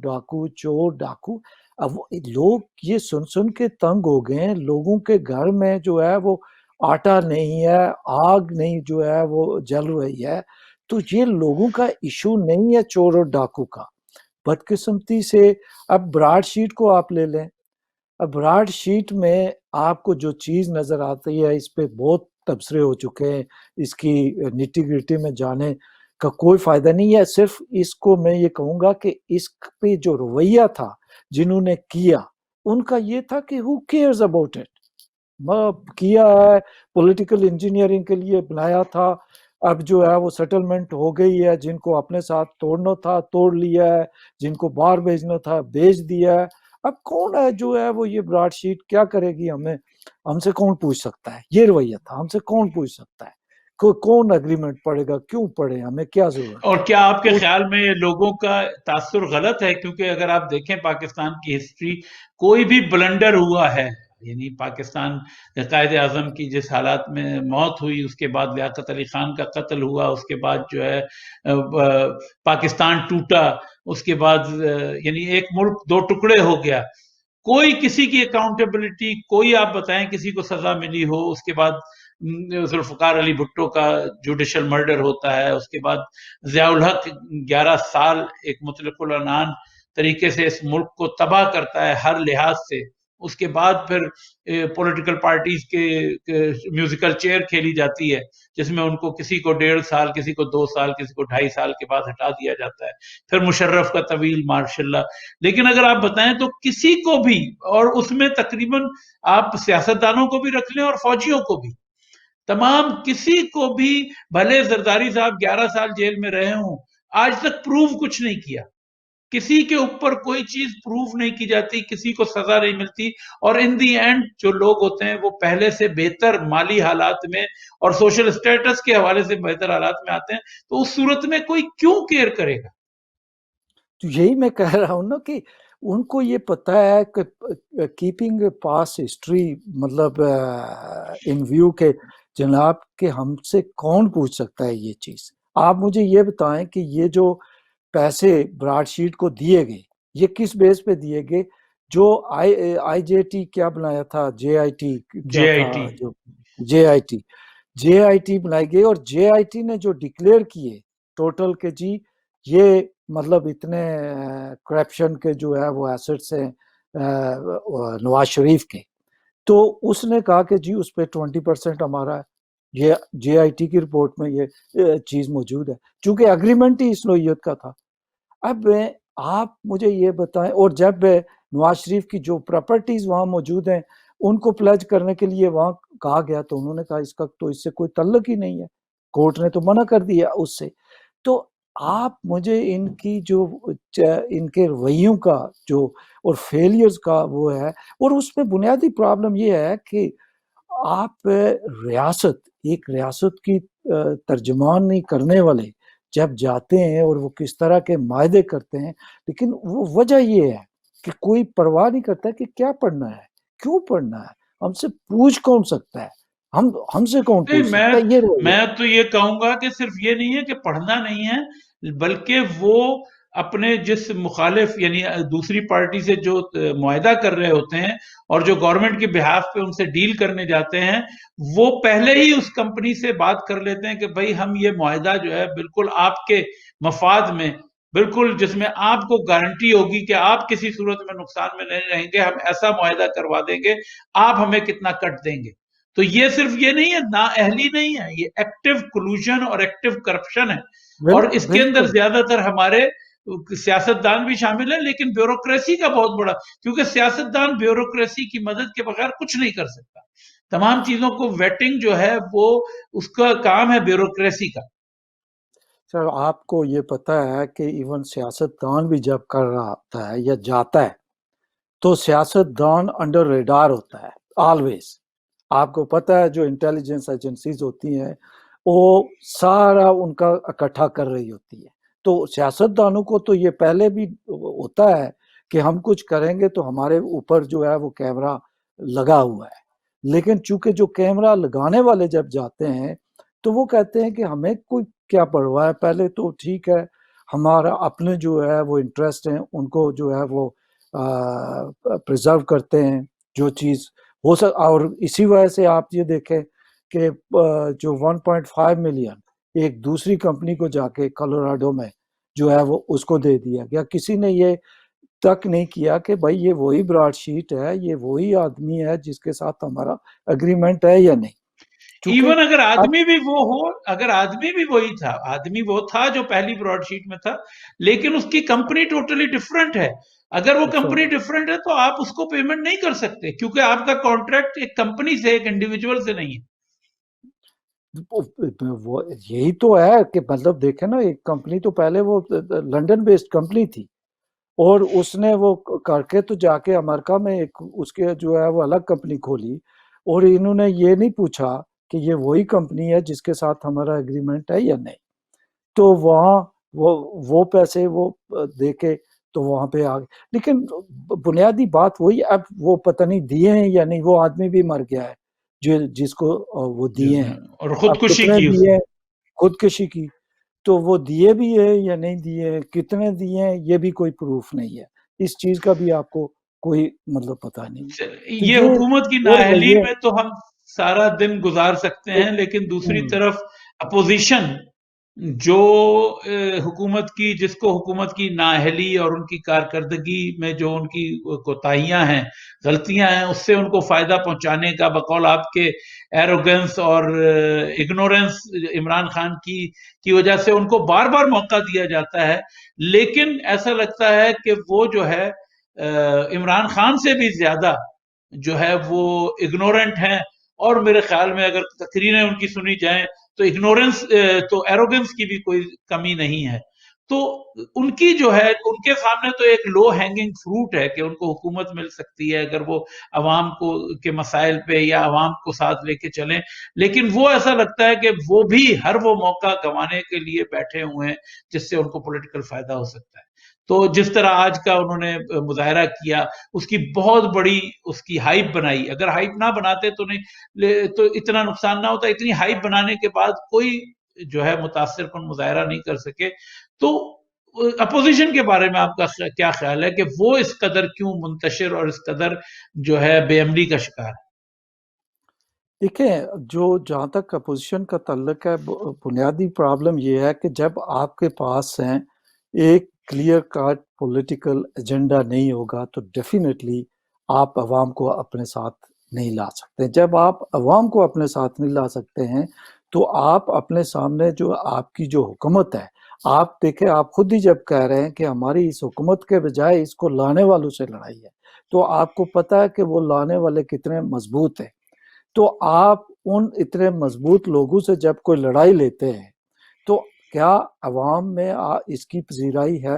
ڈاکو، اب لوگ یہ سن کے تنگ ہو گئے ہیں، لوگوں کے گھر میں جو ہے وہ آٹا نہیں ہے، آگ نہیں جو ہے وہ جل رہی ہے، تو یہ لوگوں کا ایشو نہیں ہے چور اور ڈاکو کا، بدقسمتی سے اب براڈ شیٹ کو آپ لے لیں، اب براڈ شیٹ میں آپ کو جو چیز نظر آتی ہے اس پہ بہت تبصرے ہو چکے ہیں، اس کی نیٹی گریٹی میں جانے کا کوئی فائدہ نہیں ہے، صرف اس کو میں یہ کہوں گا کہ اس پہ جو رویہ تھا جنہوں نے کیا ان کا یہ تھا کہ who cares about it، کیا ہے پولیٹیکل انجینئرنگ کے لیے بنایا تھا، اب جو ہے وہ سیٹلمنٹ ہو گئی ہے، جن کو اپنے ساتھ توڑنا تھا توڑ لیا ہے، جن کو باہر بھیجنا تھا بھیج دیا ہے، اب کون ہے جو ہے وہ یہ براڈ شیٹ کیا کرے گی، ہم سے کون پوچھ سکتا ہے، یہ رویہ تھا، ہم سے کون پوچھ سکتا ہے، کون اگریمنٹ پڑھے گا؟ کیوں پڑھے؟ ہمیں کیا ضرورت؟ اور کیا آپ کے خیال میں یہ لوگوں کا تاثر غلط ہے؟ کیونکہ اگر آپ دیکھیں پاکستان کی ہسٹری، کوئی بھی بلنڈر ہوا ہے، یعنی پاکستان قائد اعظم کی جس حالات میں موت ہوئی، اس کے بعد لیاقت علی خان کا قتل ہوا، اس کے بعد جو ہے پاکستان ٹوٹا، اس کے بعد یعنی ایک ملک دو ٹکڑے ہو گیا، کوئی کسی کی اکاؤنٹیبلٹی، کوئی آپ بتائیں کسی کو سزا ملی ہو؟ اس کے بعد ذوالفقار علی بھٹو کا جوڈیشل مرڈر ہوتا ہے، اس کے بعد ضیاء الحق 11 سال ایک مطلق العنان طریقے سے اس ملک کو تباہ کرتا ہے ہر لحاظ سے، اس کے بعد پھر پولیٹیکل پارٹیز کے میوزیکل چیئر کھیلی جاتی ہے، جس میں ان کو کسی کو 1.5 سال، کسی کو 2 سال، کسی کو 2.5 سال کے بعد ہٹا دیا جاتا ہے، پھر مشرف کا طویل مارش اللہ۔ لیکن اگر آپ بتائیں تو کسی کو بھی، اور اس میں تقریباً آپ سیاستدانوں کو بھی رکھ لیں اور فوجیوں کو بھی، تمام کسی کو بھی، بھلے زرداری صاحب 11 سال جیل میں رہے ہوں، آج تک پروف کچھ نہیں کیا، کسی کے اوپر کوئی چیز پروف نہیں کی جاتی، کسی کو سزا نہیں ملتی، اور ان دی اینڈ جو لوگ ہوتے ہیں وہ پہلے سے بہتر مالی حالات میں اور سوشل اسٹیٹس کے حوالے سے بہتر حالات میں آتے ہیں، تو اس صورت میں کوئی کیوں کیئر کرے گا؟ تو یہی میں کہہ رہا ہوں نا کہ ان کو یہ پتا ہے کہ کیپنگ پاس ہسٹری، مطلب ان ویو کے جناب کہ ہم سے کون پوچھ سکتا ہے یہ چیز؟ آپ مجھے یہ بتائیں کہ یہ جو پیسے براڈ شیٹ کو دیے گئے، یہ کس بیس پہ دیے گئے؟ جو آئی جے ٹی کیا بنایا تھا، جے آئی ٹی کیا تھا، جو جے آئی ٹی بنائی گئی، اور جے آئی ٹی نے جو ڈکلیئر کیے ٹوٹل کہ جی یہ مطلب اتنے کرپشن کے جو ہے وہ ایسٹس ہیں نواز شریف کے، تو اس نے کہا کہ جی اس پہ 20% ہمارا ہے، یہ جے آئی ٹی کی رپورٹ میں یہ چیز موجود ہے، چونکہ اگریمنٹ ہی اس نوعیت کا تھا۔ اب آپ مجھے یہ بتائیں، اور جب نواز شریف کی جو پراپرٹیز وہاں موجود ہیں ان کو پلیج کرنے کے لیے وہاں کہا گیا، تو انہوں نے کہا اس کا تو اس سے کوئی تعلق ہی نہیں ہے، کورٹ نے تو منع کر دیا اس سے۔ تو آپ مجھے ان کی جو ان کے رویوں کا جو اور فیلیئرز کا وہ ہے، اور اس میں بنیادی پرابلم یہ ہے کہ آپ ایک ریاست کی ترجمان نہیں کرنے والے جب جاتے ہیں اور وہ کس طرح کے معاہدے کرتے ہیں، لیکن وہ وجہ یہ ہے کہ کوئی پرواہ نہیں کرتا کہ کیا پڑھنا ہے، کیوں پڑھنا ہے، ہم سے پوچھ کون سکتا ہے، ہم سے کون نہیں، پوچھ سکتا ہے؟ یہ رویہ میں تو یہ کہوں گا کہ صرف یہ نہیں ہے کہ پڑھنا نہیں ہے، بلکہ وہ اپنے جس مخالف یعنی دوسری پارٹی سے جو معاہدہ کر رہے ہوتے ہیں اور جو گورنمنٹ کے بہاف پہ ان سے ڈیل کرنے جاتے ہیں، وہ پہلے ہی اس کمپنی سے بات کر لیتے ہیں کہ بھائی ہم یہ معاہدہ جو ہے بالکل آپ کے مفاد میں، بالکل جس میں آپ کو گارنٹی ہوگی کہ آپ کسی صورت میں نقصان میں نہیں رہیں گے، ہم ایسا معاہدہ کروا دیں گے، آپ ہمیں کتنا کٹ دیں گے۔ تو یہ صرف یہ نہیں ہے، نا اہلی نہیں ہے، یہ ایکٹیو کولوژن اور ایکٹیو کرپشن ہے، اور اس کے اندر بالکل زیادہ تر ہمارے سیاستدان بھی شامل ہیں، لیکن بیوروکریسی کا بہت بڑا، کیونکہ سیاستدان بیوروکریسی کی مدد کے بغیر کچھ نہیں کر سکتا، تمام چیزوں کو ویٹنگ جو ہے وہ اس کا کام ہے بیوروکریسی کا۔ سر، آپ کو یہ پتا ہے کہ ایون سیاستدان بھی جب کر رہا ہوتا ہے یا جاتا ہے تو سیاستدان انڈر ریڈار ہوتا ہے آلویز۔ آپ کو پتا ہے جو انٹیلیجنس ایجنسیز ہوتی ہیں وہ سارا ان کا اکٹھا کر رہی ہوتی ہے، تو سیاستدانوں کو تو یہ پہلے بھی ہوتا ہے کہ ہم کچھ کریں گے تو ہمارے اوپر جو ہے وہ کیمرہ لگا ہوا ہے، لیکن چونکہ جو کیمرہ لگانے والے جب جاتے ہیں تو وہ کہتے ہیں کہ ہمیں کوئی کیا پرواہ ہے، پہلے تو ٹھیک ہے ہمارا اپنے جو ہے وہ انٹرسٹ ہیں ان کو جو ہے وہ پریزرو کرتے ہیں، جو چیز ہو اور اسی وجہ سے آپ یہ دیکھیں کہ جو 1.5 ملین ایک دوسری کمپنی کو جا کے کولوراڈو میں جو ہے وہ اس کو دے دیا گیا، کسی نے یہ تک نہیں کیا کہ بھائی یہ وہی براڈ شیٹ ہے، یہ وہی آدمی ہے جس کے ساتھ ہمارا اگریمنٹ ہے یا نہیں، چونکہ ایون اگر اب آدمی بھی وہ ہو، اگر آدمی بھی وہی تھا، آدمی وہ تھا جو پہلی براڈ شیٹ میں تھا، لیکن اس کی کمپنی ٹوٹلی ڈفرنٹ ہے، اگر وہ کمپنی ڈفرنٹ ہے تو آپ اس کو پیمنٹ نہیں کر سکتے، کیونکہ آپ کا کانٹریکٹ ایک کمپنی سے، ایک انڈیویجول سے نہیں ہے۔ یہی تو ہے کہ مطلب دیکھیں نا، ایک کمپنی تو پہلے وہ لنڈن بیسڈ کمپنی تھی، اور اس نے وہ کر کے تو جا کے امریکہ میں ایک اس کے جو ہے وہ الگ کمپنی کھولی، اور انہوں نے یہ نہیں پوچھا کہ یہ وہی کمپنی ہے جس کے ساتھ ہمارا ایگریمنٹ ہے یا نہیں. تو وہاں وہ پیسے وہ دے کے تو وہاں پہ آ گئے. لیکن بنیادی بات وہی, اب وہ پتہ نہیں دیے ہیں یا نہیں, وہ آدمی بھی مر گیا ہے جس کو وہ دیے ہیں, اور اب خودکشی کتنے کی اس دیے نے. ہیں, خودکشی کی, تو وہ دیے بھی ہے یا نہیں دیے, کتنے دیے ہیں یہ بھی کوئی پروف نہیں ہے. اس چیز کا بھی آپ کو کوئی مطلب پتہ نہیں ہے. تو یہ یہ حکومت کی اور نااہلی رویے میں تو ہم سارا دن گزار سکتے ہیں, لیکن دوسری طرف اپوزیشن جو حکومت کی, جس کو حکومت کی نااہلی اور ان کی کارکردگی میں جو ان کی کوتاہیاں ہیں, غلطیاں ہیں, اس سے ان کو فائدہ پہنچانے کا, بقول آپ کے ایروگنس اور اگنورنس عمران خان کی وجہ سے ان کو بار بار موقع دیا جاتا ہے. لیکن ایسا لگتا ہے کہ وہ جو ہے عمران خان سے بھی زیادہ جو ہے وہ اگنورنٹ ہیں, اور میرے خیال میں اگر تقریریں ان کی سنی جائیں تو اگنورنس تو ایروگنس کی بھی کوئی کمی نہیں ہے. تو ان کی جو ہے, ان کے سامنے تو ایک لو ہینگنگ فروٹ ہے کہ ان کو حکومت مل سکتی ہے اگر وہ عوام کو کے مسائل پہ یا عوام کو ساتھ لے کے چلیں. لیکن وہ ایسا لگتا ہے کہ وہ بھی ہر وہ موقع گنوانے کے لیے بیٹھے ہوئے ہیں جس سے ان کو پولیٹیکل فائدہ ہو سکتا ہے. تو جس طرح آج کا انہوں نے مظاہرہ کیا, اس کی بہت بڑی اس کی ہائپ بنائی. اگر ہائپ نہ بناتے تو اتنا نقصان نہ ہوتا. اتنی ہائپ بنانے کے بعد کوئی جو ہے متاثر کن مظاہرہ نہیں کر سکے. تو اپوزیشن کے بارے میں آپ کا کیا خیال ہے کہ وہ اس قدر کیوں منتشر اور اس قدر جو ہے بے عملی کا شکار ہے؟ دیکھیں, جہاں تک اپوزیشن کا تعلق ہے, بنیادی پرابلم یہ ہے کہ جب آپ کے پاس ہیں ایک کلیئر کٹ پولیٹیکل ایجنڈا نہیں ہوگا تو ڈیفینیٹلی آپ عوام کو اپنے ساتھ نہیں لا سکتے. جب آپ عوام کو اپنے ساتھ نہیں لا سکتے ہیں تو آپ اپنے سامنے جو آپ کی جو حکومت ہے, آپ دیکھیں, آپ خود ہی جب کہہ رہے ہیں کہ ہماری اس حکومت کے بجائے اس کو لانے والوں سے لڑائی ہے, تو آپ کو پتہ ہے کہ وہ لانے والے کتنے مضبوط ہیں. تو آپ ان اتنے مضبوط لوگوں سے جب کوئی لڑائی لیتے ہیں تو کیا عوام میں اس کی پذیرائی ہے؟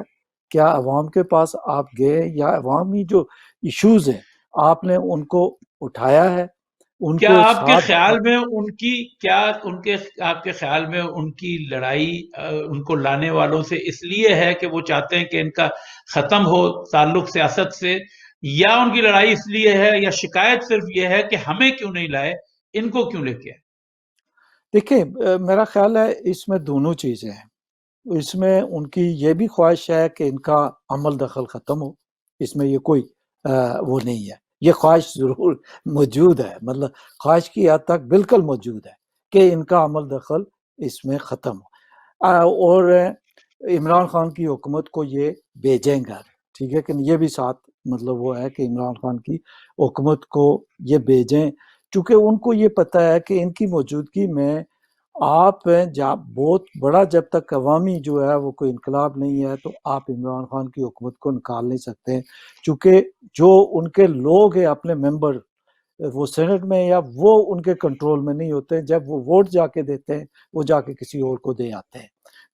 کیا عوام کے پاس آپ گئے یا عوامی جو ایشوز ہیں آپ نے ان کو اٹھایا ہے, ان کیا کو آپ کے ساتھ خیال میں آپ کے خیال میں ان کی لڑائی ان کو لانے والوں سے اس لیے ہے کہ وہ چاہتے ہیں کہ ان کا ختم ہو تعلق سیاست سے, یا ان کی لڑائی اس لیے ہے, یا شکایت صرف یہ ہے کہ ہمیں کیوں نہیں لائے, ان کو کیوں لے کے آئے؟ دیکھیں, میرا خیال ہے اس میں دونوں چیزیں ہیں. اس میں ان کی یہ بھی خواہش ہے کہ ان کا عمل دخل ختم ہو, اس میں یہ کوئی وہ نہیں ہے, یہ خواہش ضرور موجود ہے, مطلب خواہش کی حد تک بالکل موجود ہے کہ ان کا عمل دخل اس میں ختم ہو, اور عمران خان کی حکومت کو یہ بھیجیں گا. ٹھیک ہے کہ یہ بھی ساتھ مطلب وہ ہے کہ عمران خان کی حکومت کو یہ بھیجیں, چونکہ ان کو یہ پتہ ہے کہ ان کی موجودگی میں آپ بہت بڑا, جب تک عوامی جو ہے وہ کوئی انقلاب نہیں ہے تو آپ عمران خان کی حکومت کو نکال نہیں سکتے, چونکہ جو ان کے لوگ ہیں اپنے ممبر وہ سینٹ میں یا وہ ان کے کنٹرول میں نہیں ہوتے, جب وہ ووٹ جا کے دیتے ہیں وہ جا کے کسی اور کو دے آتے ہیں.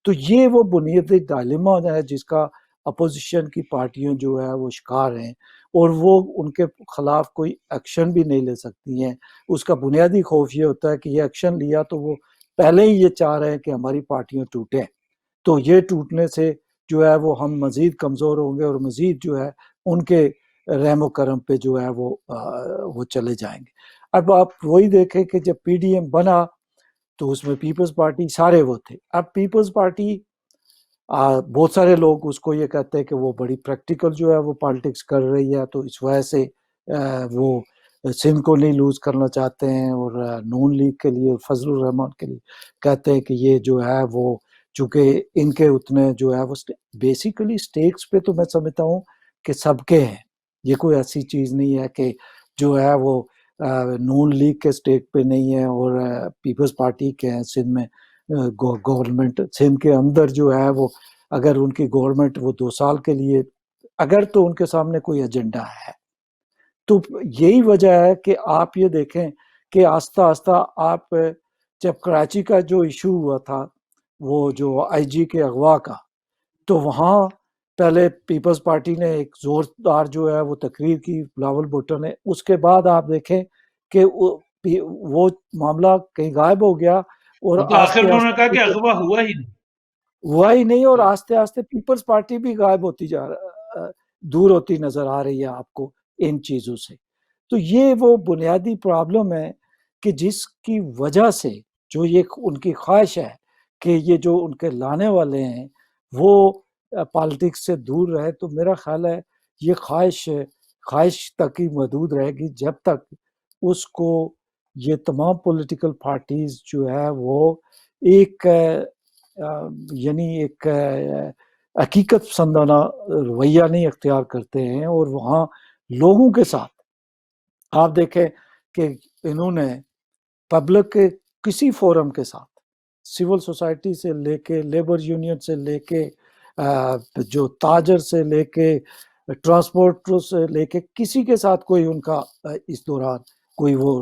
تو یہ وہ بنیادی ڈائلیما ہے جس کا اپوزیشن کی پارٹیاں جو ہے وہ شکار ہیں, اور وہ ان کے خلاف کوئی ایکشن بھی نہیں لے سکتی ہیں. اس کا بنیادی خوف یہ ہوتا ہے کہ یہ ایکشن لیا تو وہ پہلے ہی یہ چاہ رہے ہیں کہ ہماری پارٹیاں ٹوٹیں, تو یہ ٹوٹنے سے جو ہے وہ ہم مزید کمزور ہوں گے اور مزید جو ہے ان کے رحم و کرم پہ جو ہے وہ چلے جائیں گے. اب آپ وہی دیکھیں کہ جب پی ڈی ایم بنا تو اس میں پیپلز پارٹی سارے وہ تھے. اب پیپلز پارٹی بہت سارے لوگ اس کو یہ کہتے ہیں کہ وہ بڑی پریکٹیکل جو ہے وہ پالیٹکس کر رہی ہے, تو اس وجہ سے وہ سندھ کو نہیں لوز کرنا چاہتے ہیں, اور نون لیگ کے لیے فضل الرحمان کے لیے کہتے ہیں کہ یہ جو ہے وہ چونکہ ان کے اتنے جو ہے وہ بیسیکلی سٹیکس پہ تو میں سمجھتا ہوں کہ سب کے ہیں, یہ کوئی ایسی چیز نہیں ہے کہ جو ہے وہ نون لیگ کے سٹیک پہ نہیں ہے اور پیپلز پارٹی کے ہیں. سندھ میں گورنمنٹ سندھ کے اندر جو ہے وہ اگر ان کی گورنمنٹ وہ 2 سال کے لیے اگر تو ان کے سامنے کوئی ایجنڈا ہے, تو یہی وجہ ہے کہ آپ یہ دیکھیں کہ آہستہ آہستہ آپ جب کراچی کا جو ایشو ہوا تھا وہ جو آئی جی کے اغوا کا, تو وہاں پہلے پیپلز پارٹی نے ایک زوردار جو ہے وہ تقریر کی, بلاول بھٹو نے, اس کے بعد آپ دیکھیں کہ وہ معاملہ کہیں غائب ہو گیا اور تو آخر آستے انہوں نے کہا کہ آستے اغوا ہوا ہی نہیں. ہوا ہی نہیں، اور آستے آستے پیپلز پارٹی بھی غائب ہوتی دور ہوتی نظر آ رہی ہے آپ کو ان چیزوں سے. تو یہ وہ بنیادی پرابلم ہے کہ جس کی وجہ سے جو یہ ان کی خواہش ہے کہ یہ جو ان کے لانے والے ہیں وہ پالیٹکس سے دور رہے. تو میرا خیال ہے یہ خواہش تک ہی محدود رہے گی جب تک اس کو یہ تمام پولیٹیکل پارٹیز جو ہے وہ ایک یعنی ایک حقیقت پسندانہ رویہ نہیں اختیار کرتے ہیں. اور وہاں لوگوں کے ساتھ آپ دیکھیں کہ انہوں نے پبلک کے کسی فورم کے ساتھ سول سوسائٹی سے لے کے لیبر یونین سے لے کے جو تاجر سے لے کے ٹرانسپورٹر سے لے کے کسی کے ساتھ کوئی ان کا اس دوران کوئی وہ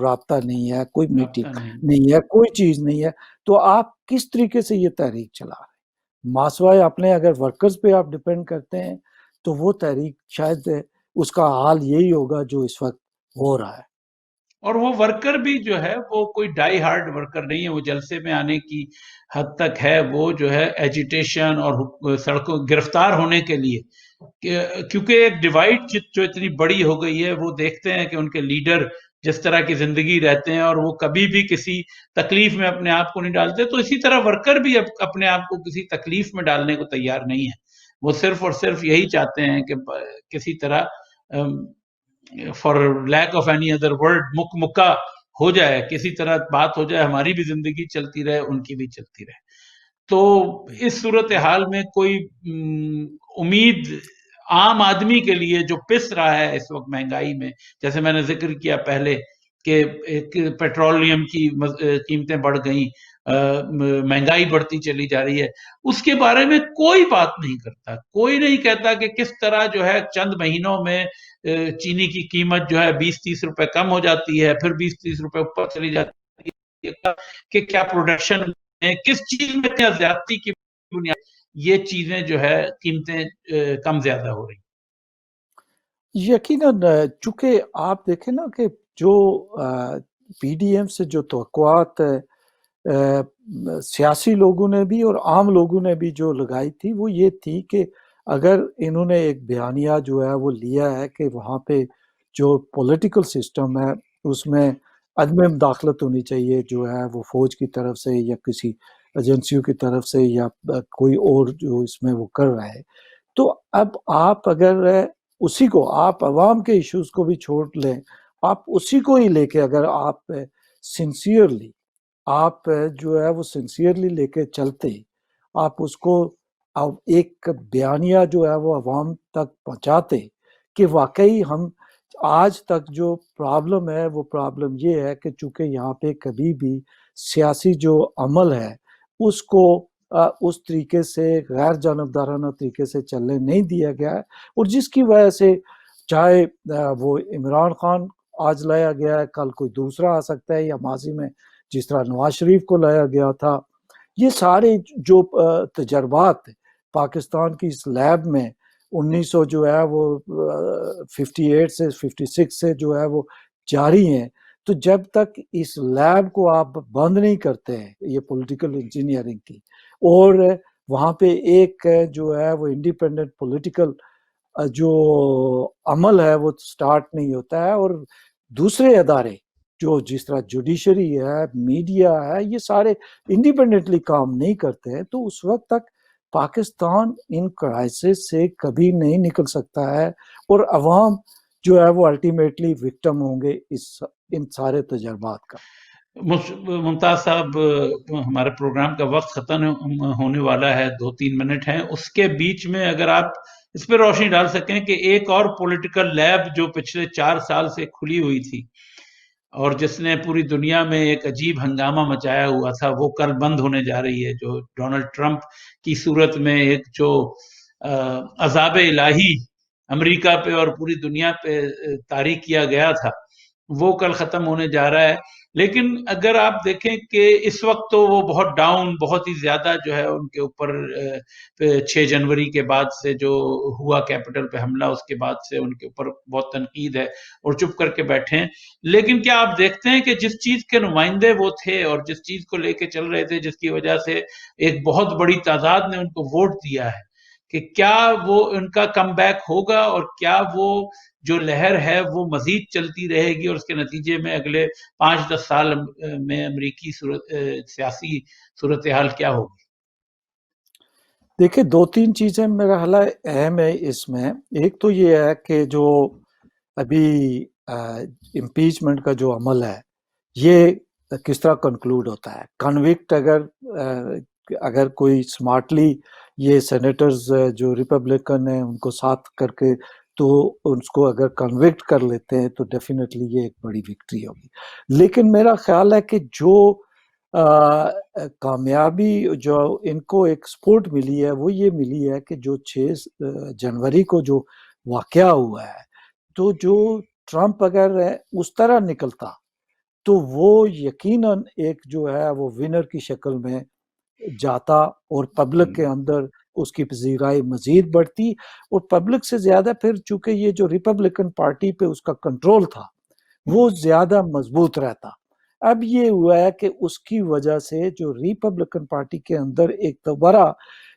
رابطہ نہیں ہے، کوئی میٹنگ نہیں ہے، کوئی چیز نہیں ہے. تو آپ کس طریقے سے یہ تحریک چلا رہے ہیں؟ ماسوائے اپنے اگر ورکرز پہ آپ ڈیپینڈ کرتے ہیں تو وہ تحریک شاید اس کا حال یہی ہوگا جو اس وقت ہو رہا ہے. اور وہ ورکر بھی جو ہے وہ کوئی ڈائی ہارڈ ورکر نہیں ہے، وہ جلسے میں آنے کی حد تک ہے، وہ جو ہے ایجیٹیشن اور سڑکوں گرفتار ہونے کے لیے، کیونکہ ایک ڈیوائڈ جو اتنی بڑی ہو گئی ہے، وہ دیکھتے ہیں کہ ان کے لیڈر جس طرح کی زندگی رہتے ہیں اور وہ کبھی بھی کسی تکلیف میں اپنے آپ کو نہیں ڈالتے، تو اسی طرح ورکر بھی اپنے آپ کو کسی تکلیف میں ڈالنے کو تیار نہیں ہے. وہ صرف اور صرف یہی چاہتے ہیں کہ کسی طرح for lack of any other word مکہ ہو جائے، کسی طرح بات ہو جائے، ہماری بھی زندگی چلتی رہے، ان کی بھی چلتی رہے. تو اس صورتحال میں کوئی امید عام آدمی کے لیے جو پس رہا ہے اس وقت مہنگائی میں، جیسے میں نے ذکر کیا پہلے کہ پیٹرولیم کی قیمتیں بڑھ گئیں، مہنگائی بڑھتی چلی جا رہی ہے، اس کے بارے میں کوئی بات نہیں کرتا. کوئی نہیں کہتا کہ کس طرح جو ہے چند مہینوں میں چینی کی قیمت جو ہے 20-30 روپے کم ہو جاتی ہے، پھر 20-30 روپے اوپر چلی جاتی ہے، کہ کیا پروڈکشن میں کس چیز میں کیا زیادتی کی بنیاد یہ چیزیں جو ہے قیمتیں کم زیادہ ہو رہی. یقیناً چونکہ آپ دیکھیں نا کہ جو پی ڈی ایم سے جو توقعات سیاسی لوگوں نے بھی اور عام لوگوں نے بھی جو لگائی تھی وہ یہ تھی کہ اگر انہوں نے ایک بیانیہ جو ہے وہ لیا ہے کہ وہاں پہ جو پولیٹیکل سسٹم ہے اس میں عدم مداخلت ہونی چاہیے، جو ہے وہ فوج کی طرف سے یا کسی ایجنسیوں کی طرف سے یا کوئی اور جو اس میں وہ کر رہا ہے. تو اب آپ اگر اسی کو آپ عوام کے ایشوز کو بھی چھوڑ لیں، آپ اسی کو ہی لے کے اگر آپ سنسیئرلی آپ جو ہے وہ سنسیئرلی لے کے چلتے، آپ اس کو ایک بیانیہ جو ہے وہ عوام تک پہنچاتے کہ واقعی ہم آج تک جو پرابلم ہے وہ پرابلم یہ ہے کہ چونکہ یہاں پہ کبھی بھی سیاسی جو عمل ہے اس کو اس طریقے سے غیر جانبدارانہ طریقے سے چلنے نہیں دیا گیا ہے، اور جس کی وجہ سے چاہے وہ عمران خان آج لایا گیا ہے، کل کوئی دوسرا آ سکتا ہے، یا ماضی میں جس طرح نواز شریف کو لایا گیا تھا، یہ سارے جو تجربات پاکستان کی اس لیب میں 1900 جو ہے وہ 58 سے 56 سے جو ہے وہ جاری ہیں. تو جب تک اس لیب کو آپ بند نہیں کرتے ہیں یہ پولیٹیکل انجینئرنگ کی، اور وہاں پہ ایک جو ہے وہ انڈیپینڈنٹ پولیٹیکل جو عمل ہے وہ سٹارٹ نہیں ہوتا ہے، اور دوسرے ادارے جو جس طرح جوڈیشری ہے، میڈیا ہے، یہ سارے انڈیپینڈنٹلی کام نہیں کرتے ہیں، تو اس وقت تک پاکستان ان کرائسس سے کبھی نہیں نکل سکتا ہے، اور عوام جو ہے وہ الٹیمیٹلی وکٹم ہوں گے ان سارے تجربات کا. ممتاز صاحب، ہمارے پروگرام کا وقت ختم ہونے والا ہے، 2-3 منٹ ہیں، اس کے بیچ میں اگر آپ اس پہ روشنی ڈال سکیں کہ ایک اور پولیٹیکل لیب جو پچھلے 4 سال سے کھلی ہوئی تھی اور جس نے پوری دنیا میں ایک عجیب ہنگامہ مچایا ہوا تھا، وہ کل بند ہونے جا رہی ہے، جو ڈونلڈ ٹرمپ کی صورت میں ایک جو عذاب الہی امریکہ پہ اور پوری دنیا پہ طاری کیا گیا تھا، وہ کل ختم ہونے جا رہا ہے. لیکن اگر آپ دیکھیں کہ اس وقت تو وہ بہت ڈاؤن، بہت ہی زیادہ جو ہے ان کے اوپر 6 جنوری کے بعد سے جو ہوا کیپٹل پہ حملہ، اس کے بعد سے ان کے اوپر بہت تنقید ہے اور چپ کر کے بیٹھے ہیں. لیکن کیا آپ دیکھتے ہیں کہ جس چیز کے نمائندے وہ تھے اور جس چیز کو لے کے چل رہے تھے، جس کی وجہ سے ایک بہت بڑی تعداد نے ان کو ووٹ دیا ہے، کہ کیا وہ ان کا کم بیک ہوگا اور کیا وہ جو لہر ہے وہ مزید چلتی رہے گی اور اس کے نتیجے میں اگلے 5-10 سال میں امریکی سیاسی صورتحال کیا ہوگی؟ دیکھیں، 2-3 چیزیں میرا خیال ہے اہم ہے اس میں. ایک تو یہ ہے کہ جو ابھی امپیچمنٹ کا جو عمل ہے یہ کس طرح کنکلوڈ ہوتا ہے. کنوکٹ اگر کوئی سمارٹلی یہ سینیٹرز جو ریپبلکن ہیں ان کو ساتھ کر کے تو اس کو اگر کنوکٹ کر لیتے ہیں تو ڈیفینیٹلی یہ ایک بڑی وکٹری ہوگی. لیکن میرا خیال ہے کہ جو کامیابی جو ان کو ایک سپورٹ ملی ہے وہ یہ ملی ہے کہ جو 6 جنوری کو جو واقعہ ہوا ہے، تو جو ٹرمپ اگر اس طرح نکلتا تو وہ یقیناً ایک جو ہے وہ ونر کی شکل میں جاتا اور پبلک کے اندر اس کی پذیرائی مزید بڑھتی، اور پبلک سے زیادہ پھر چونکہ یہ جو ریپبلکن پارٹی پہ اس کا کنٹرول تھا وہ زیادہ مضبوط رہتا. اب یہ ہوا ہے کہ اس کی وجہ سے جو ریپبلکن پارٹی کے اندر ایک دوبارہ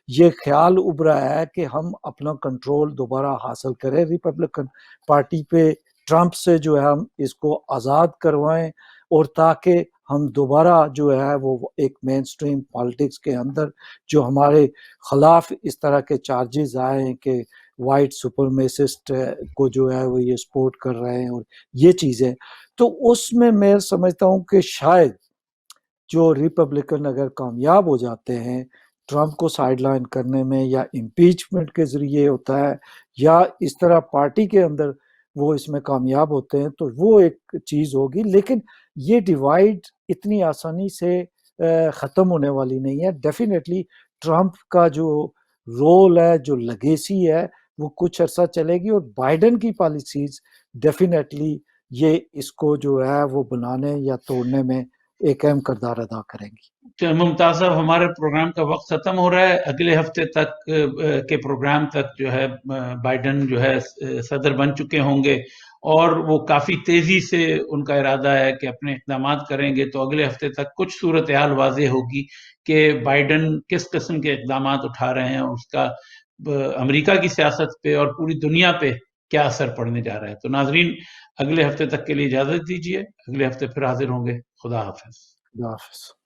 یہ خیال ابھرا ہے کہ ہم اپنا کنٹرول دوبارہ حاصل کریں ریپبلکن پارٹی پہ، ٹرمپ سے جو ہے ہم اس کو آزاد کروائیں، اور تاکہ ہم دوبارہ جو ہے وہ ایک مین سٹریم پالیٹکس کے اندر جو ہمارے خلاف اس طرح کے چارجز آئے ہیں کہ وائٹ سپرمیسسٹ کو جو ہے وہ یہ سپورٹ کر رہے ہیں اور یہ چیزیں، تو اس میں سمجھتا ہوں کہ شاید جو ریپبلکن اگر کامیاب ہو جاتے ہیں ٹرمپ کو سائیڈ لائن کرنے میں، یا امپیچمنٹ کے ذریعے ہوتا ہے یا اس طرح پارٹی کے اندر وہ اس میں کامیاب ہوتے ہیں، تو وہ ایک چیز ہوگی. لیکن یہ ڈیوائیڈ اتنی آسانی سے ختم ہونے والی نہیں ہے. ڈیفینیٹلی ٹرمپ کا جو رول ہے، جو لیگیسی ہے، وہ کچھ عرصہ چلے گی، اور بائیڈن کی پالیسیز ڈیفینیٹلی یہ اس کو جو ہے وہ بنانے یا توڑنے میں ایک اہم کردار ادا کریں گی. ممتاز صاحب، ہمارے پروگرام کا وقت ختم ہو رہا ہے. اگلے ہفتے تک کے پروگرام تک جو ہے بائیڈن جو ہے صدر بن چکے ہوں گے، اور وہ کافی تیزی سے ان کا ارادہ ہے کہ اپنے اقدامات کریں گے. تو اگلے ہفتے تک کچھ صورتحال واضح ہوگی کہ بائیڈن کس قسم کے اقدامات اٹھا رہے ہیں اور اس کا امریکہ کی سیاست پہ اور پوری دنیا پہ کیا اثر پڑنے جا رہا ہے. تو ناظرین، اگلے ہفتے تک کے لیے اجازت دیجیے، اگلے ہفتے پھر حاضر ہوں گے. خدا حافظ. اللہ حافظ.